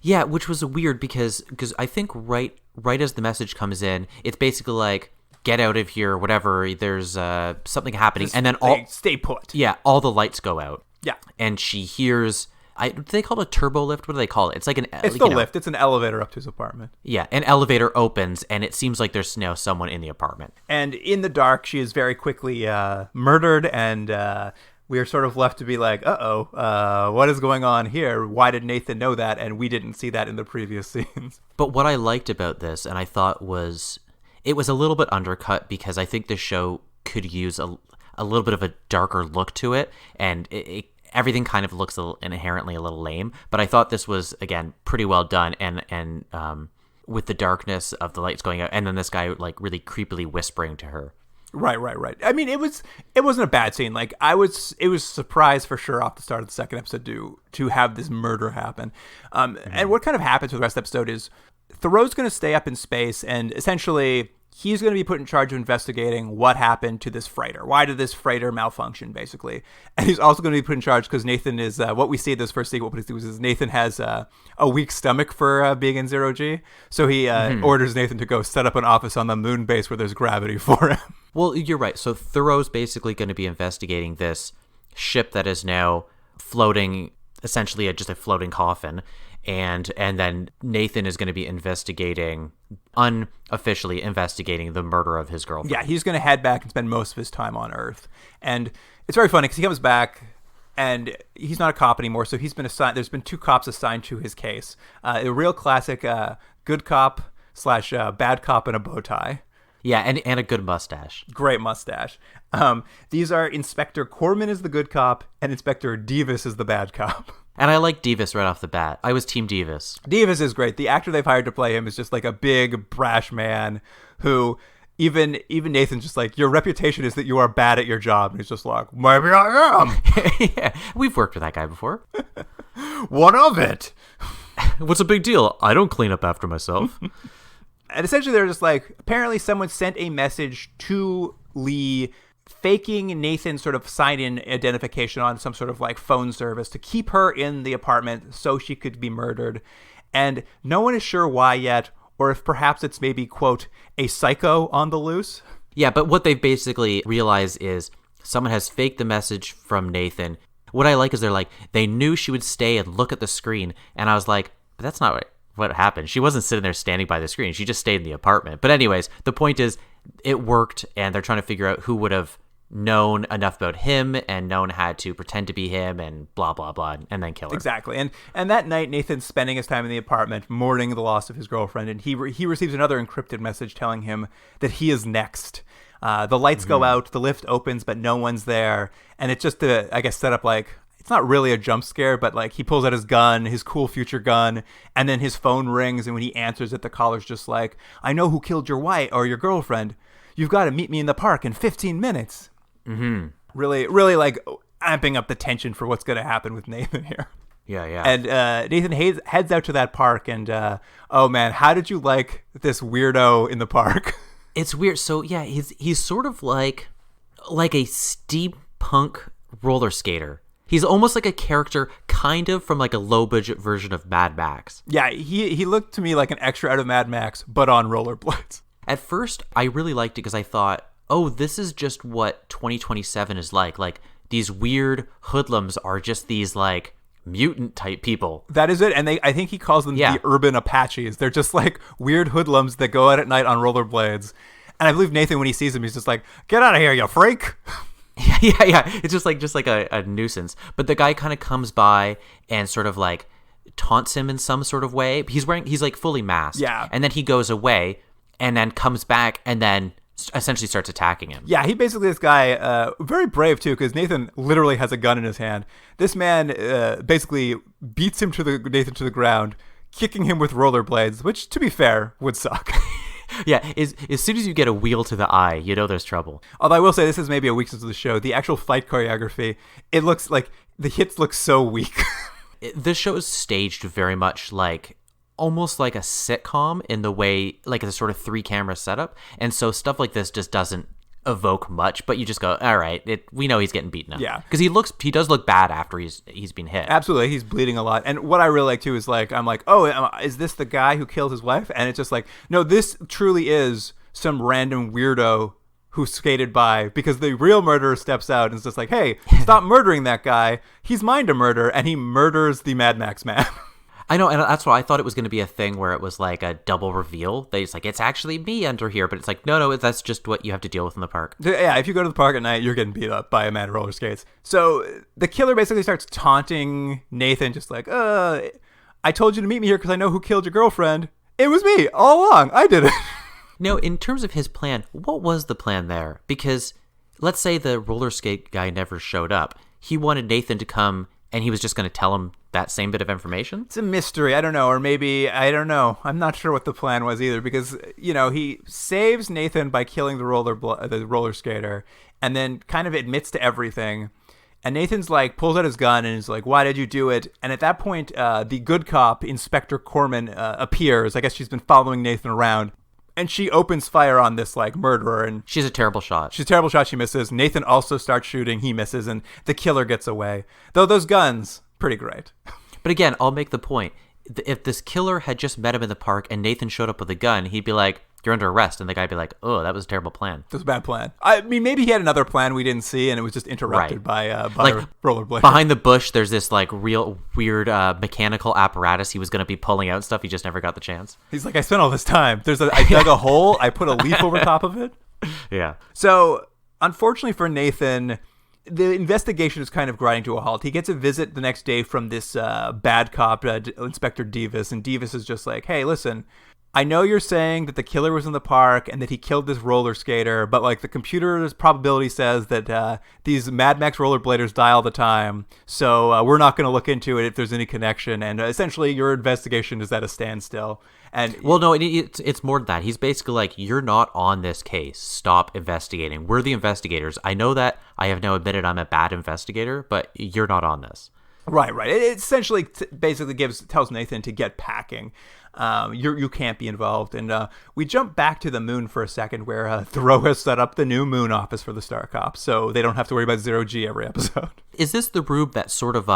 Yeah, which was weird because I think right as the message comes in, it's basically like, get out of here, whatever, there's something happening. And then stay put. Yeah, all the lights go out. Yeah. And she hears... do they call it a turbo lift? What do they call it? It's like It's the lift. It's an elevator up to his apartment. Yeah, an elevator opens, and it seems like there's now someone in the apartment. And in the dark, she is very quickly murdered, and we are sort of left to be like, what is going on here? Why did Nathan know that, and we didn't see that in the previous scenes? But what I liked about this, and I thought it was a little bit undercut because I think the show could use a little bit of a darker look to it, and everything kind of looks inherently a little lame, but I thought this was, again, pretty well done, and with the darkness of the lights going out, and then this guy like really creepily whispering to her. Right. I mean, it wasn't a bad scene. Like it was a surprise for sure off the start of the second episode to have this murder happen. And what kind of happens with the rest of the episode is Thoreau's going to stay up in space, and essentially he's going to be put in charge of investigating what happened to this freighter. Why did this freighter malfunction, basically? And he's also going to be put in charge because Nathan is, what we see in this first sequence is Nathan has a weak stomach for being in zero G. So he orders Nathan to go set up an office on the moon base where there's gravity for him. Well, you're right. So Thoreau's basically going to be investigating this ship that is now floating, essentially just a floating coffin. And then Nathan is going to be unofficially investigating the murder of his girlfriend. Yeah, he's going to head back and spend most of his time on Earth. And it's very funny because he comes back and he's not a cop anymore. So he's been assigned. There's been 2 cops assigned to his case. A real classic good cop / bad cop in a bow tie. Yeah, and a good mustache. Great mustache. These are Inspector Corman is the good cop and Inspector Devis is the bad cop. And I like Devis right off the bat. I was Team Devis. Devis is great. The actor they've hired to play him is just like a big, brash man who even Nathan's just like, your reputation is that you are bad at your job. And he's just like, maybe I am. Yeah, we've worked with that guy before. What of it? What's a big deal? I don't clean up after myself. And essentially they're just like, apparently someone sent a message to Lee faking Nathan's sort of sign-in identification on some sort of like phone service to keep her in the apartment so she could be murdered. And no one is sure why yet, or if perhaps it's maybe, quote, a psycho on the loose. Yeah, but what they basically realize is someone has faked the message from Nathan. What I like is they're like, they knew she would stay and look at the screen. And I was like, but that's not what happened. She wasn't sitting there standing by the screen. She just stayed in the apartment. But anyways, the point is it worked, and they're trying to figure out who would have known enough about him and known how to pretend to be him and blah, blah, blah, and then kill her. Exactly. And that night, Nathan's spending his time in the apartment mourning the loss of his girlfriend, and he receives another encrypted message telling him that he is next. The lights go out, the lift opens, but no one's there, and it's just to, I guess, set up like, it's not really a jump scare, but like he pulls out his gun, his cool future gun, and then his phone rings, and when he answers it, the caller's just like, I know who killed your wife or your girlfriend. You've got to meet me in the park in 15 minutes. Mm-hmm. Really like amping up the tension for what's going to happen with Nathan here. Yeah. And Nathan heads out to that park, and oh man, how did you like this weirdo in the park? It's weird. So yeah, he's sort of like a steampunk roller skater. He's almost like a character kind of from like a low budget version of Mad Max. Yeah, he looked to me like an extra out of Mad Max, but on rollerblades. At first, I really liked it because I thought, oh, this is just what 2027 is like. Like, these weird hoodlums are just these, like, mutant-type people. That is it, and I think he calls them the urban Apaches. They're just, like, weird hoodlums that go out at night on rollerblades. And I believe Nathan, when he sees him, he's just like, get out of here, you freak! Yeah. It's just like a nuisance. But the guy kind of comes by and sort of, like, taunts him in some sort of way. He's like, fully masked. Yeah. And then he goes away, and then comes back, and then essentially starts attacking him. Yeah, he basically, this guy, very brave too, because Nathan literally has a gun in his hand. This man basically beats Nathan to the ground, kicking him with rollerblades, which, to be fair, would suck. Yeah, as soon as you get a wheel to the eye, you know there's trouble. Although I will say, this is maybe a weakness of the show. The actual fight choreography, it looks like the hits look so weak. This show is staged very much like almost like a sitcom in the way, like a sort of 3-camera setup. And so stuff like this just doesn't evoke much, but you just go, all right, we know he's getting beaten up. Yeah. Because he does look bad after he's been hit. Absolutely. He's bleeding a lot. And what I really like too is like, I'm like, oh, is this the guy who killed his wife? And it's just like, no, this truly is some random weirdo who skated by, because the real murderer steps out and is just like, hey, stop murdering that guy. He's mine to murder. And he murders the Mad Max man. I know, and that's why I thought it was going to be a thing where it was like a double reveal. It's like, it's actually me under here, but it's like, no, that's just what you have to deal with in the park. Yeah, if you go to the park at night, you're getting beat up by a man in roller skates. So the killer basically starts taunting Nathan, just like, I told you to meet me here because I know who killed your girlfriend. It was me all along. I did it. Now, in terms of his plan, what was the plan there? Because let's say the roller skate guy never showed up. He wanted Nathan to come, and he was just going to tell him that same bit of information? It's a mystery. I don't know. Or maybe, I don't know. I'm not sure what the plan was either, because, he saves Nathan by killing the roller skater, and then kind of admits to everything. And Nathan's like, pulls out his gun and is like, why did you do it? And at that point, the good cop, Inspector Corman, appears. I guess she's been following Nathan around. And she opens fire on this, like, murderer. And she's a terrible shot. She misses. Nathan also starts shooting. He misses. And the killer gets away. Though those guns, pretty great. But again, I'll make the point. If this killer had just met him in the park and Nathan showed up with a gun, he'd be like, you're under arrest. And the guy'd be like, oh, that was a terrible plan. That was a bad plan. I mean, maybe he had another plan we didn't see, and it was just interrupted by like, rollerblade. Behind the bush, there's this like real weird mechanical apparatus he was going to be pulling out stuff. He just never got the chance. He's like, I spent all this time. I dug a hole. I put a leaf over top of it. Yeah. So, unfortunately for Nathan, the investigation is kind of grinding to a halt. He gets a visit the next day from this bad cop, Inspector Devis, and Devis is just like, hey, listen, I know you're saying that the killer was in the park and that he killed this roller skater, but like the computer's probability says that these Mad Max rollerbladers die all the time, so we're not going to look into it if there's any connection, and essentially your investigation is at a standstill. And well, no, it's more than that. He's basically like, you're not on this case. Stop investigating. We're the investigators. I know that I have now admitted I'm a bad investigator, but you're not on this. Right. It essentially basically tells Nathan to get packing. You can't be involved. And we jump back to the moon for a second, where Thoreau has set up the new moon office for the Star Cops, so they don't have to worry about Zero G every episode. Is this the rube that sort of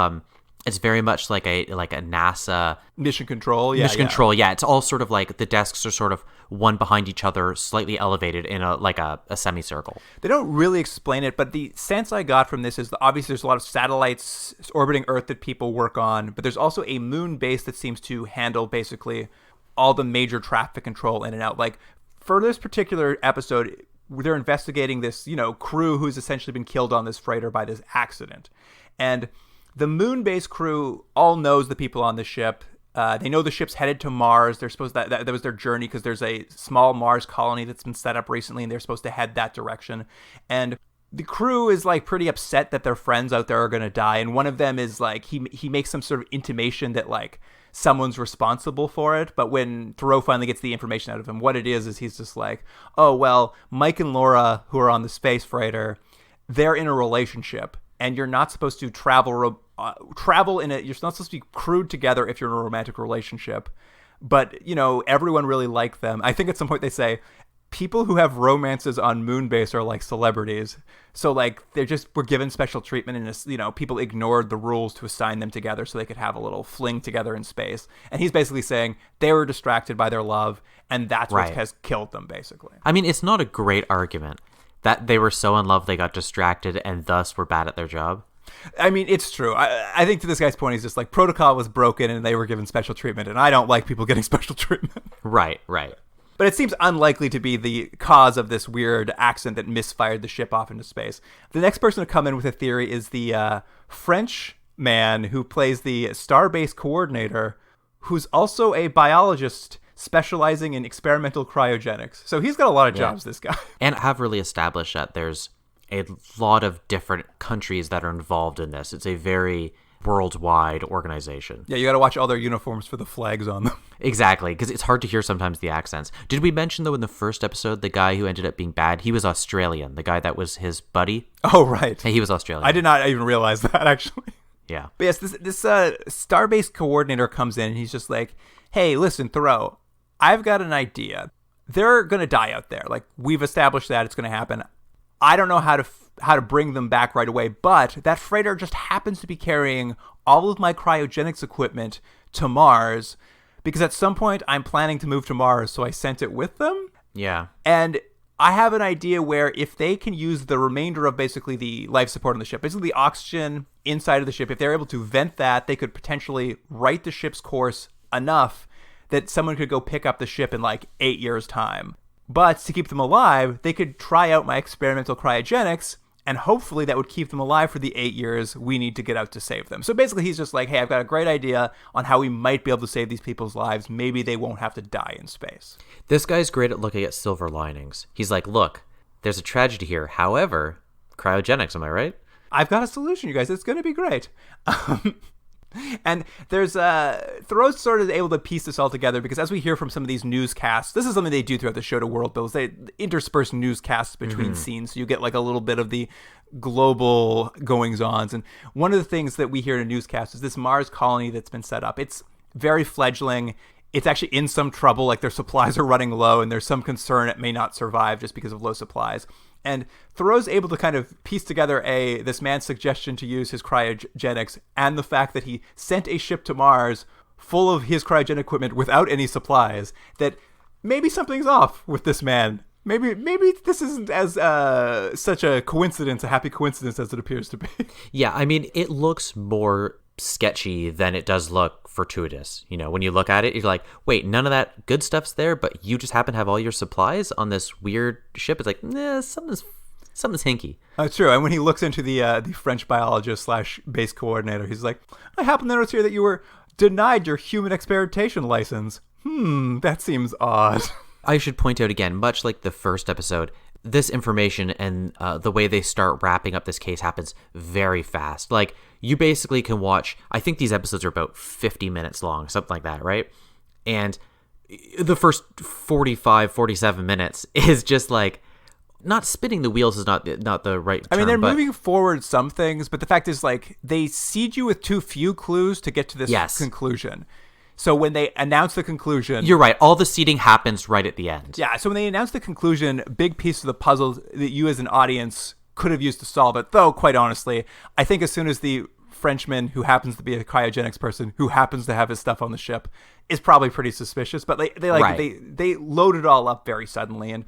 It's very much like a NASA Mission control. mission control. Yeah, it's all sort of like the desks are sort of one behind each other, slightly elevated in a semicircle. They don't really explain it, but the sense I got from this is that obviously there's a lot of satellites orbiting Earth that people work on, but there's also a moon base that seems to handle basically all the major traffic control in and out. Like for this particular episode, they're investigating this, crew who's essentially been killed on this freighter by this accident. And the moon base crew all knows the people on the ship. They know the ship's headed to Mars. They're supposed that was their journey because there's a small Mars colony that's been set up recently, and they're supposed to head that direction. And the crew is like pretty upset that their friends out there are going to die. And one of them is like he makes some sort of intimation that like someone's responsible for it. But when Thoreau finally gets the information out of him, what it is he's just like, oh well, Mike and Laura, who are on the space freighter, they're in a relationship. And you're not supposed to you're not supposed to be crewed together if you're in a romantic relationship. But, everyone really likes them. I think at some point they say, people who have romances on Moonbase are like celebrities. So, like, were given special treatment and, people ignored the rules to assign them together so they could have a little fling together in space. And he's basically saying they were distracted by their love, and that's what has killed them, basically. I mean, it's not a great argument that they were so in love they got distracted and thus were bad at their job. I mean, it's true. I think to this guy's point, he's just like, protocol was broken and they were given special treatment, and I don't like people getting special treatment. Right. But it seems unlikely to be the cause of this weird accident that misfired the ship off into space. The next person to come in with a theory is the French man who plays the Starbase coordinator, who's also a biologist specializing in experimental cryogenics. So he's got a lot of jobs, this guy. And have really established that there's a lot of different countries that are involved in this. It's a very worldwide organization. Yeah, you got to watch all their uniforms for the flags on them. Exactly, because it's hard to hear sometimes the accents. Did we mention, though, in the first episode, the guy who ended up being bad, he was Australian. The guy that was his buddy. Oh, right. He was Australian. I did not even realize that, actually. Yeah. But yes, this Starbase coordinator comes in and he's just like, hey, listen, Thoreau, I've got an idea. They're going to die out there. Like, we've established that it's going to happen. I don't know how to bring them back right away, but that freighter just happens to be carrying all of my cryogenics equipment to Mars because at some point I'm planning to move to Mars, so I sent it with them. Yeah. And I have an idea where if they can use the remainder of basically the life support on the ship, basically the oxygen inside of the ship, if they're able to vent that, they could potentially right the ship's course enough that someone could go pick up the ship in like 8 years' time. But to keep them alive, they could try out my experimental cryogenics, and hopefully that would keep them alive for the 8 years we need to get out to save them. So basically he's just like, hey, I've got a great idea on how we might be able to save these people's lives. Maybe they won't have to die in space. This guy's great at looking at silver linings. He's like, look, there's a tragedy here. However, cryogenics, am I right? I've got a solution, you guys. It's going to be great. And there's Thoreau's sort of able to piece this all together because as we hear from some of these newscasts, this is something they do throughout the show to world builds. They intersperse newscasts between scenes, so you get like a little bit of the global goings-ons. And one of the things that we hear in a newscast is this Mars colony that's been set up. It's very fledgling. It's actually in some trouble, like their supplies are running low and there's some concern it may not survive just because of low supplies. And Thoreau's able to kind of piece together this man's suggestion to use his cryogenics and the fact that he sent a ship to Mars full of his cryogenic equipment without any supplies, that maybe something's off with this man. Maybe this isn't as such a coincidence, a happy coincidence as it appears to be. Yeah, I mean, it looks more sketchy than it does look fortuitous. You know, when you look at it, you're like, wait, none of that good stuff's there, but you just happen to have all your supplies on this weird ship. It's like, nah, something's hinky. That's true. And when he looks into the French biologist / base coordinator, he's like, I happen to notice here that you were denied your human experimentation license. That seems odd. I should point out again, much like the first episode, this information and the way they start wrapping up this case happens very fast. Like, you basically can watch, I think these episodes are about 50 minutes long, something like that, right? And the first 45, 47 minutes is just like, not spinning the wheels is not the right term. I mean, they're moving forward some things, but the fact is, like, they seed you with too few clues to get to this conclusion. So when they announce the conclusion... You're right. All the seeding happens right at the end. Yeah, so when they announce the conclusion, big piece of the puzzle that you as an audience could have used to solve it. Though, quite honestly, I think as soon as the Frenchman who happens to be a cryogenics person who happens to have his stuff on the ship is probably pretty suspicious. But they load it all up very suddenly, and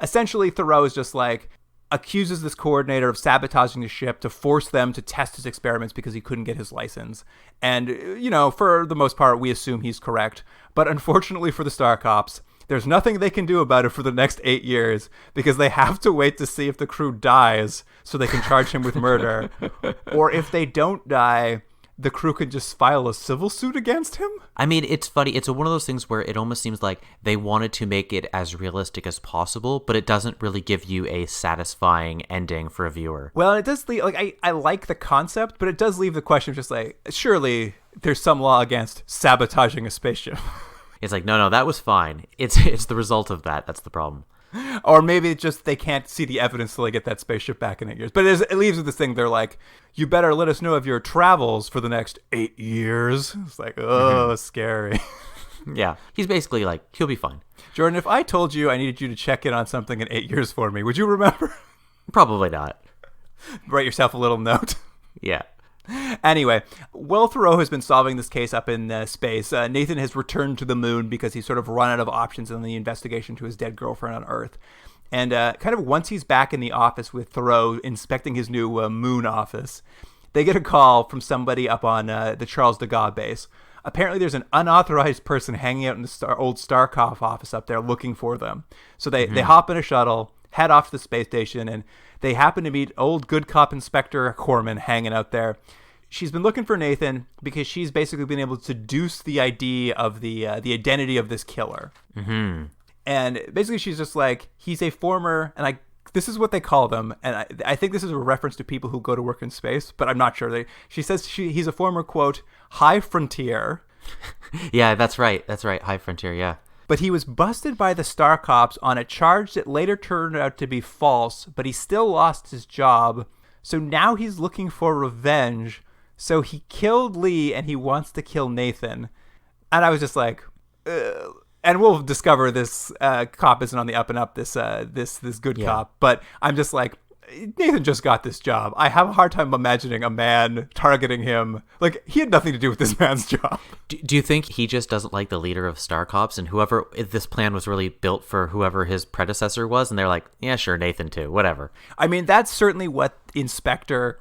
essentially Thoreau is just like accuses this coordinator of sabotaging the ship to force them to test his experiments because he couldn't get his license. And, you know, for the most part, we assume he's correct. But unfortunately for the Star Cops, there's nothing they can do about it for the next 8 years because they have to wait to see if the crew dies so they can charge him with murder. Or if they don't die, the crew could just file a civil suit against him. I mean, it's funny. It's one of those things where it almost seems like they wanted to make it as realistic as possible, but it doesn't really give you a satisfying ending for a viewer. Well, it does leave, like, I like the concept, but it does leave the question of just like, surely there's some law against sabotaging a spaceship. It's like, no, that was fine. It's the result of that. That's the problem. Or maybe it's just they can't see the evidence till they get that spaceship back in 8 years. But it leaves with this thing. They're like, you better let us know of your travels for the next 8 years. It's like, oh, scary. Yeah. He's basically like, he'll be fine. Jordan, if I told you I needed you to check in on something in 8 years for me, would you remember? Probably not. Write yourself a little note. Yeah. Anyway, while Thoreau has been solving this case up in space, Nathan has returned to the moon because he's sort of run out of options in the investigation to his dead girlfriend on Earth. And kind of once he's back in the office with Thoreau inspecting his new moon office, they get a call from somebody up on the Charles de Gaulle base. Apparently there's an unauthorized person hanging out in the old Starkov office up there looking for them. So they hop in a shuttle, head off to the space station, and they happen to meet old good cop Inspector Corman hanging out there. She's been looking for Nathan because she's basically been able to deduce the ID of the identity of this killer. Mm-hmm. And basically she's just like, he's a former, and this is what they call them, and I think this is a reference to people who go to work in space, but I'm not sure. She says he's a former, quote, high frontier. Yeah, that's right. High frontier, yeah. But he was busted by the Star Cops on a charge that later turned out to be false, but he still lost his job. So now he's looking for revenge. So he killed Lee and he wants to kill Nathan. And I was just like, ugh. And we'll discover this cop isn't on the up and up, this good cop. But I'm just like, Nathan just got this job. I have a hard time imagining a man targeting him. Like, he had nothing to do with this man's job. Do you think he just doesn't like the leader of Star Cops, and this plan was really built for whoever his predecessor was, and they're like, yeah, sure, Nathan too, whatever. I mean, that's certainly what Inspector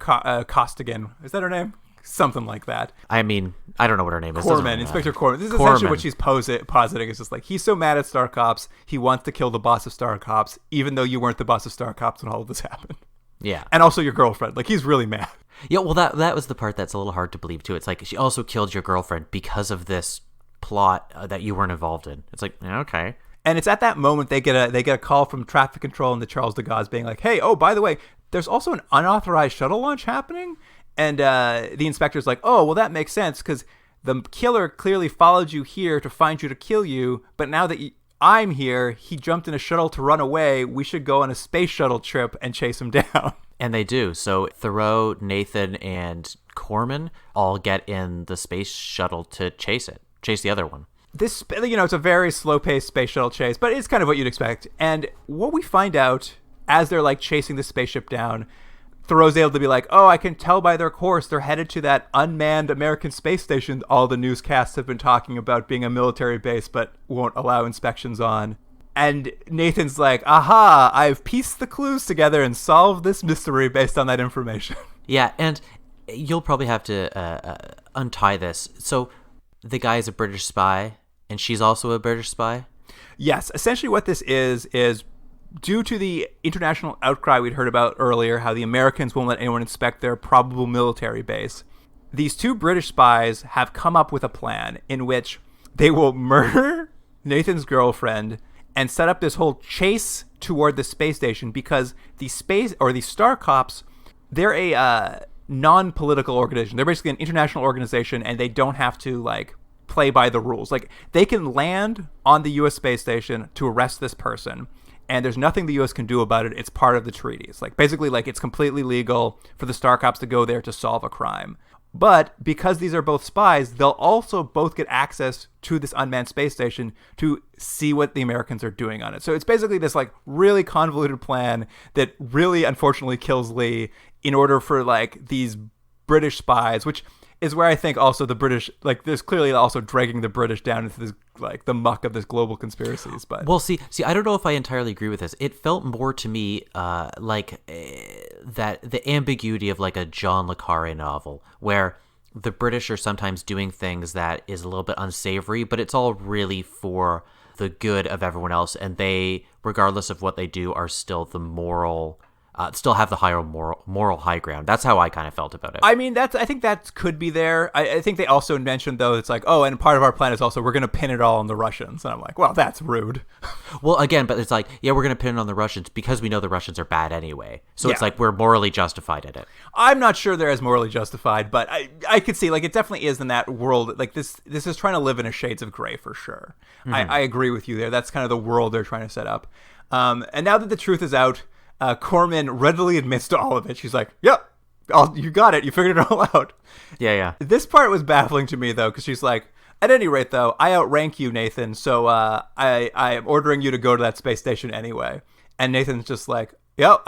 Costigan, is that her name? Something like that. I mean, I don't know what her name is. Corman, Inspector Corman. This is essentially what she's positing. It's just like, he's so mad at Star Cops, he wants to kill the boss of Star Cops, even though you weren't the boss of Star Cops when all of this happened. Yeah. And also your girlfriend. Like, he's really mad. Yeah, well, that was the part that's a little hard to believe, too. It's like, she also killed your girlfriend because of this plot that you weren't involved in. It's like, yeah, okay. And it's at that moment they get a call from traffic control in the Charles de Gaulle being like, hey, oh, by the way, there's also an unauthorized shuttle launch happening. And the inspector's like, oh, well, that makes sense because the killer clearly followed you here to find you to kill you. But now that I'm here, he jumped in a shuttle to run away. We should go on a space shuttle trip and chase him down. And they do. So Thoreau, Nathan, and Corman all get in the space shuttle to chase the other one. This, it's a very slow-paced space shuttle chase, but it's kind of what you'd expect. And what we find out as they're like chasing the spaceship down, Thoreau's able to be like, oh, I can tell by their course they're headed to that unmanned American space station all the newscasts have been talking about being a military base but won't allow inspections on. And Nathan's like, aha, I've pieced the clues together and solved this mystery based on that information. Yeah, and you'll probably have to untie this. So the guy is a British spy, and she's also a British spy? Yes, essentially what this is due to the international outcry we'd heard about earlier, how the Americans won't let anyone inspect their probable military base, these two British spies have come up with a plan in which they will murder Nathan's girlfriend and set up this whole chase toward the space station because the Star Cops, they're a non-political organization. They're basically an international organization, and they don't have to play by the rules. Like, they can land on the U.S. space station to arrest this person, and there's nothing the U.S. can do about it. It's part of the treaties. Basically, it's completely legal for the Star Cops to go there to solve a crime. But because these are both spies, they'll also both get access to this unmanned space station to see what the Americans are doing on it. So it's basically this really convoluted plan that really unfortunately kills Lee in order for these British spies, which is where I think also the British, like, there's clearly also dragging the British down into this, like, the muck of this global conspiracies. But well, see, I don't know if I entirely agree with this. It felt more to me like that the ambiguity of like a John le Carré novel, where the British are sometimes doing things that is a little bit unsavory, but it's all really for the good of everyone else, and they, regardless of what they do, are still the moral. Still have the higher moral high ground. That's how I kind of felt about it. I mean, I think that could be there. I think they also mentioned, though, it's like, oh, and part of our plan is also we're going to pin it all on the Russians. And I'm like, well, that's rude. Well, again, but it's like, yeah, we're going to pin it on the Russians because we know the Russians are bad anyway. So Yeah. it's like we're morally justified in it. I'm not sure they're as morally justified, but I could see, like, it definitely is in that world. Like, this is trying to live in a shades of gray for sure. I agree with you there. That's kind of the world they're trying to set up. And now that the truth is out, Corman readily admits to all of it. She's like, yep, you got it. You figured it all out. Yeah. This part was baffling to me, though, because she's like, at any rate, though, I outrank you, Nathan, so I am ordering you to go to that space station anyway. And Nathan's just like, yep,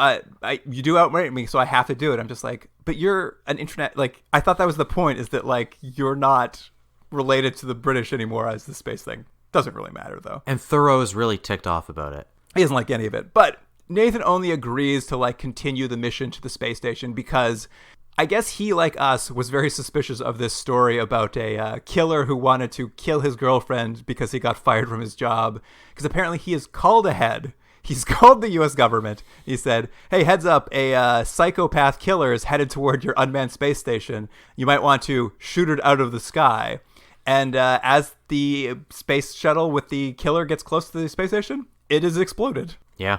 you do outrank me, so I have to do it. I'm just like, but you're an internet, like, I thought that was the point, is that, like, you're not related to the British anymore as the space thing. Doesn't really matter, though. And Thoreau is really ticked off about it. He doesn't like any of it. But Nathan only agrees to, like, continue the mission to the space station because I guess he, like us, was very suspicious of this story about a killer who wanted to kill his girlfriend because he got fired from his job. Because apparently he is called ahead. He's called the U.S. government. He said, hey, heads up, a psychopath killer is headed toward your unmanned space station. You might want to shoot it out of the sky. And as the space shuttle with the killer gets close to the space station, it is exploded. Yeah,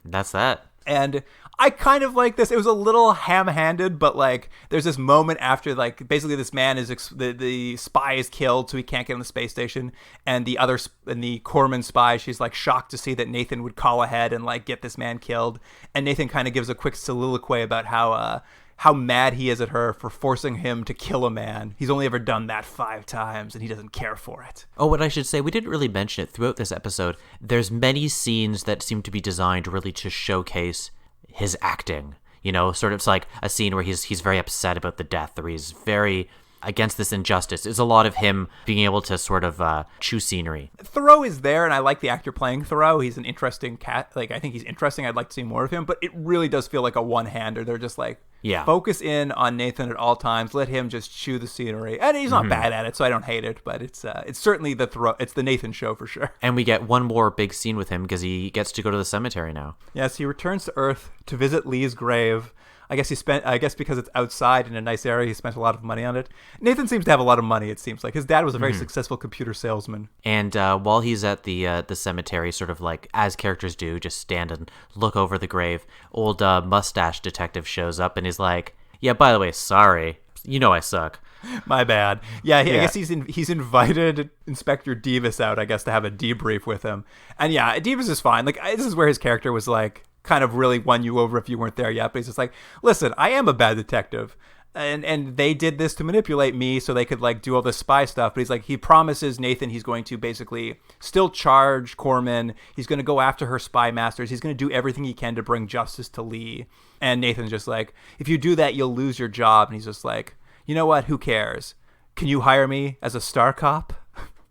that's that. And I kind of like this. It was a little ham-handed, but, like, there's this moment after, like, basically this man is the spy is killed, so he can't get on the space station. And the Corman spy, she's, like, shocked to see that Nathan would call ahead and, like, get this man killed. And Nathan kind of gives a quick soliloquy about how mad he is at her for forcing him to kill a man. He's only ever done that 5 times, and he doesn't care for it. Oh, what I should say, we didn't really mention it throughout this episode. There's many scenes that seem to be designed really to showcase his acting. You know, sort of, it's like a scene where he's very upset about the death, or he's very against this injustice. It's a lot of him being able to sort of chew scenery. Thoreau is there, and I like the actor playing Thoreau. He's an interesting cat. Like, I think he's interesting. I'd like to see more of him, but it really does feel like a one-hander. They're just like, focus in on Nathan at all times. Let him just chew the scenery. And he's not bad at it, so I don't hate it, but it's certainly it's the Nathan show for sure. And we get one more big scene with him because he gets to go to the cemetery now. Yes, he returns to Earth to visit Lee's grave. I guess because it's outside in a nice area, he spent a lot of money on it. Nathan seems to have a lot of money, it seems like. His dad was a very successful computer salesman. And while he's at the cemetery, sort of like, as characters do, just stand and look over the grave, old mustache detective shows up and is like, yeah, by the way, sorry. You know I suck. My bad. Yeah, I guess he's invited Inspector Devis out, I guess, to have a debrief with him. And yeah, Devis is fine. Like, this is where his character was like, kind of really won you over if you weren't there yet, but he's just like, listen, I am a bad detective, and they did this to manipulate me so they could, like, do all this spy stuff. But he's like, he promises Nathan he's going to basically still charge Corman. He's going to go after her spy masters. He's going to do everything he can to bring justice to Lee. And Nathan's just like, if you do that, you'll lose your job. And he's just like, you know what, who cares? Can you hire me as a star cop?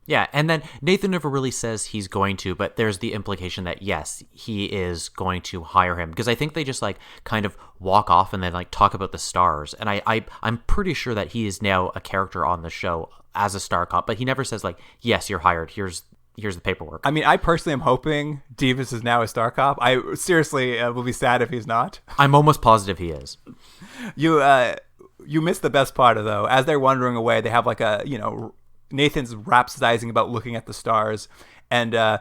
Yeah, and then Nathan never really says he's going to, but there's the implication that, yes, he is going to hire him. Because I think they just, like, kind of walk off and then, like, talk about the stars. And I'm pretty sure that he is now a character on the show as a star cop, but he never says, like, yes, you're hired. Here's the paperwork. I mean, I personally am hoping Devis is now a star cop. I seriously will be sad if he's not. I'm almost positive he is. You missed the best part, though. As they're wandering away, they have, like, Nathan's rhapsodizing about looking at the stars, and I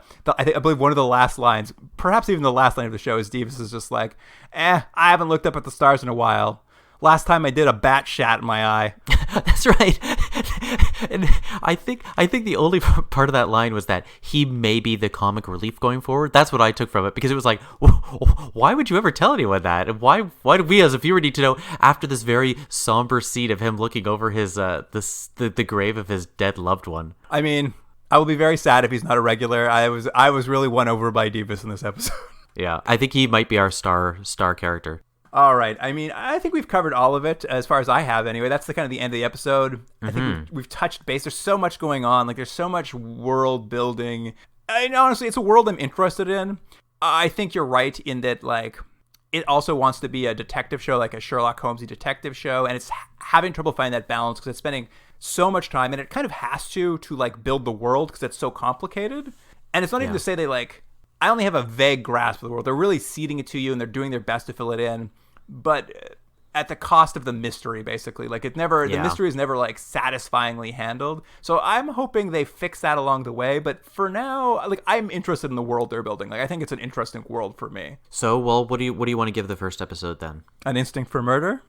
believe one of the last lines, perhaps even the last line of the show, is Devis is just like, I haven't looked up at the stars in a while. Last time I did, a bat shat in my eye. That's right. And I think the only part of that line was that he may be the comic relief going forward. That's what I took from it, because it was like, why would you ever tell anyone that? And why do we as a viewer need to know after this very somber scene of him looking over his the grave of his dead loved one? I mean, I will be very sad if he's not a regular. I was really won over by Devis in this episode. Yeah, I think he might be our star character. All right. I mean, I think we've covered all of it as far as I have anyway. That's the kind of the end of the episode. I think we've touched base. There's so much going on. Like, there's so much world building. And honestly, it's a world I'm interested in. I think you're right in that, like, it also wants to be a detective show, like a Sherlock Holmesy detective show, and it's having trouble finding that balance because it's spending so much time, and it kind of has to like build the world because it's so complicated. And it's not even to say they like, I only have a vague grasp of the world. They're really seeding it to you, and they're doing their best to fill it in, but at the cost of the mystery, basically. Like, the mystery is never like satisfyingly handled. So I'm hoping they fix that along the way. But for now, like, I'm interested in the world they're building. Like, I think it's an interesting world for me. So, well, what do you want to give the first episode then? An Instinct for Murder.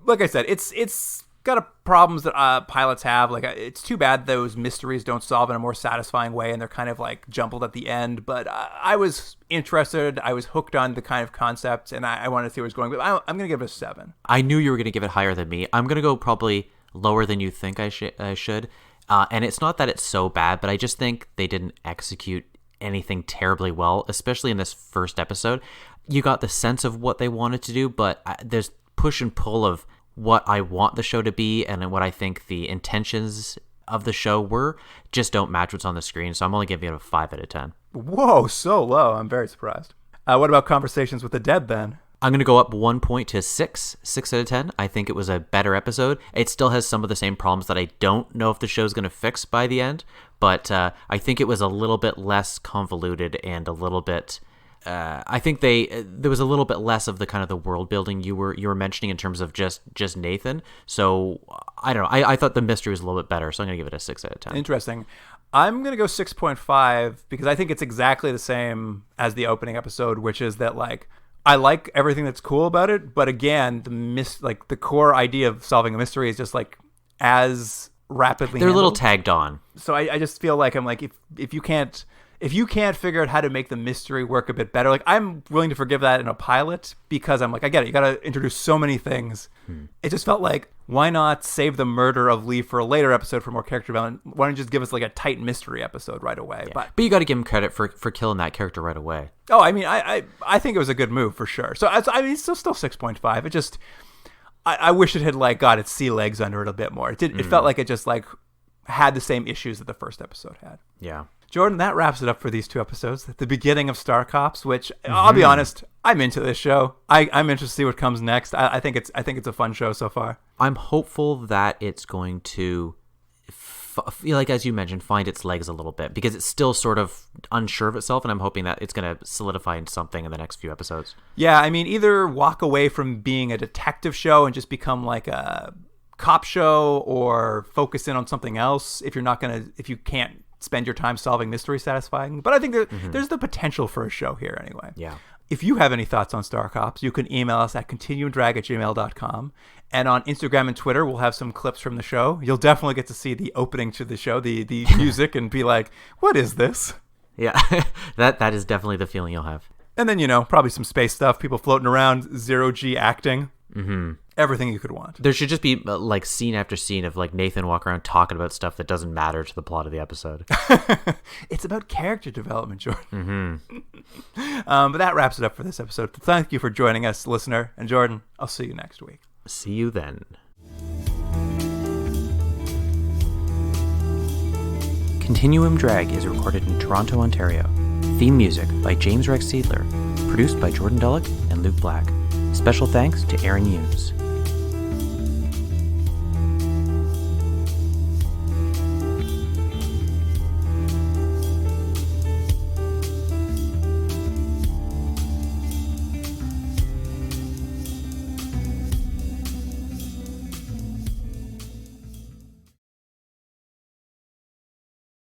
Like I said, it's got problems that pilots have. Like, it's too bad those mysteries don't solve in a more satisfying way, and they're kind of like jumbled at the end. But I was interested. I was hooked on the kind of concept, and I wanted to see where it was going. But I'm going to give it a 7. I knew you were going to give it higher than me. I'm going to go probably lower than you think I should. And it's not that it's so bad, but I just think they didn't execute anything terribly well, especially in this first episode. You got the sense of what they wanted to do, but there's push and pull of what I want the show to be and what I think the intentions of the show were just don't match what's on the screen. So I'm only giving it a 5 out of 10. Whoa, so low. I'm very surprised. What about Conversations with the Dead then? I'm going to go up 1 point to 6 out of 10. I think it was a better episode. It still has some of the same problems that I don't know if the show's going to fix by the end, but I think it was a little bit less convoluted and a little bit... I think there was a little bit less of the kind of the world building you were mentioning in terms of just Nathan. So I don't know. I thought the mystery was a little bit better, so I'm gonna give it a 6 out of 10. Interesting. I'm gonna go 6.5 because I think it's exactly the same as the opening episode, which is that like I like everything that's cool about it, but again, the core idea of solving a mystery is just like as rapidly. They're handled. A little tagged on. So I just feel like I'm like if you can't figure out how to make the mystery work a bit better, like I'm willing to forgive that in a pilot because I'm like, I get it. You got to introduce so many things. It just felt like, why not save the murder of Lee for a later episode for more character development? Why don't you just give us like a tight mystery episode right away? Yeah. But you got to give him credit for killing that character right away. Oh, I mean, I think it was a good move for sure. So I mean, it's still 6.5. It just, I wish it had like got its sea legs under it a bit more. It felt like it just like had the same issues that the first episode had. Yeah. Jordan, that wraps it up for these 2 episodes. The beginning of Star Cops, which I'll be honest, I'm into this show. I'm interested to see what comes next. I think it's a fun show so far. I'm hopeful that it's going to, feel like as you mentioned, find its legs a little bit because it's still sort of unsure of itself, and I'm hoping that it's going to solidify into something in the next few episodes. Yeah, I mean, either walk away from being a detective show and just become like a cop show, or focus in on something else if you can't spend your time solving mystery satisfying. But I think there's the potential for a show here anyway. Yeah. If you have any thoughts on Star Cops, you can email us at continuumdrag@gmail.com. And on Instagram and Twitter, we'll have some clips from the show. You'll definitely get to see the opening to the show, the music, and be like, what is this? Yeah, that is definitely the feeling you'll have. And then, probably some space stuff, people floating around, zero-G acting. Everything you could want. There should just be like scene after scene of like Nathan walking around talking about stuff that doesn't matter to the plot of the episode. It's about character development, Jordan. But that wraps it up for this episode. Thank you for joining us, listener. And Jordan, I'll see you next week. See you then. Continuum Drag is recorded in Toronto, Ontario. Theme music by James Rex Seidler. Produced by Jordan Dullock and Luke Black. Special thanks to Aaron Hughes.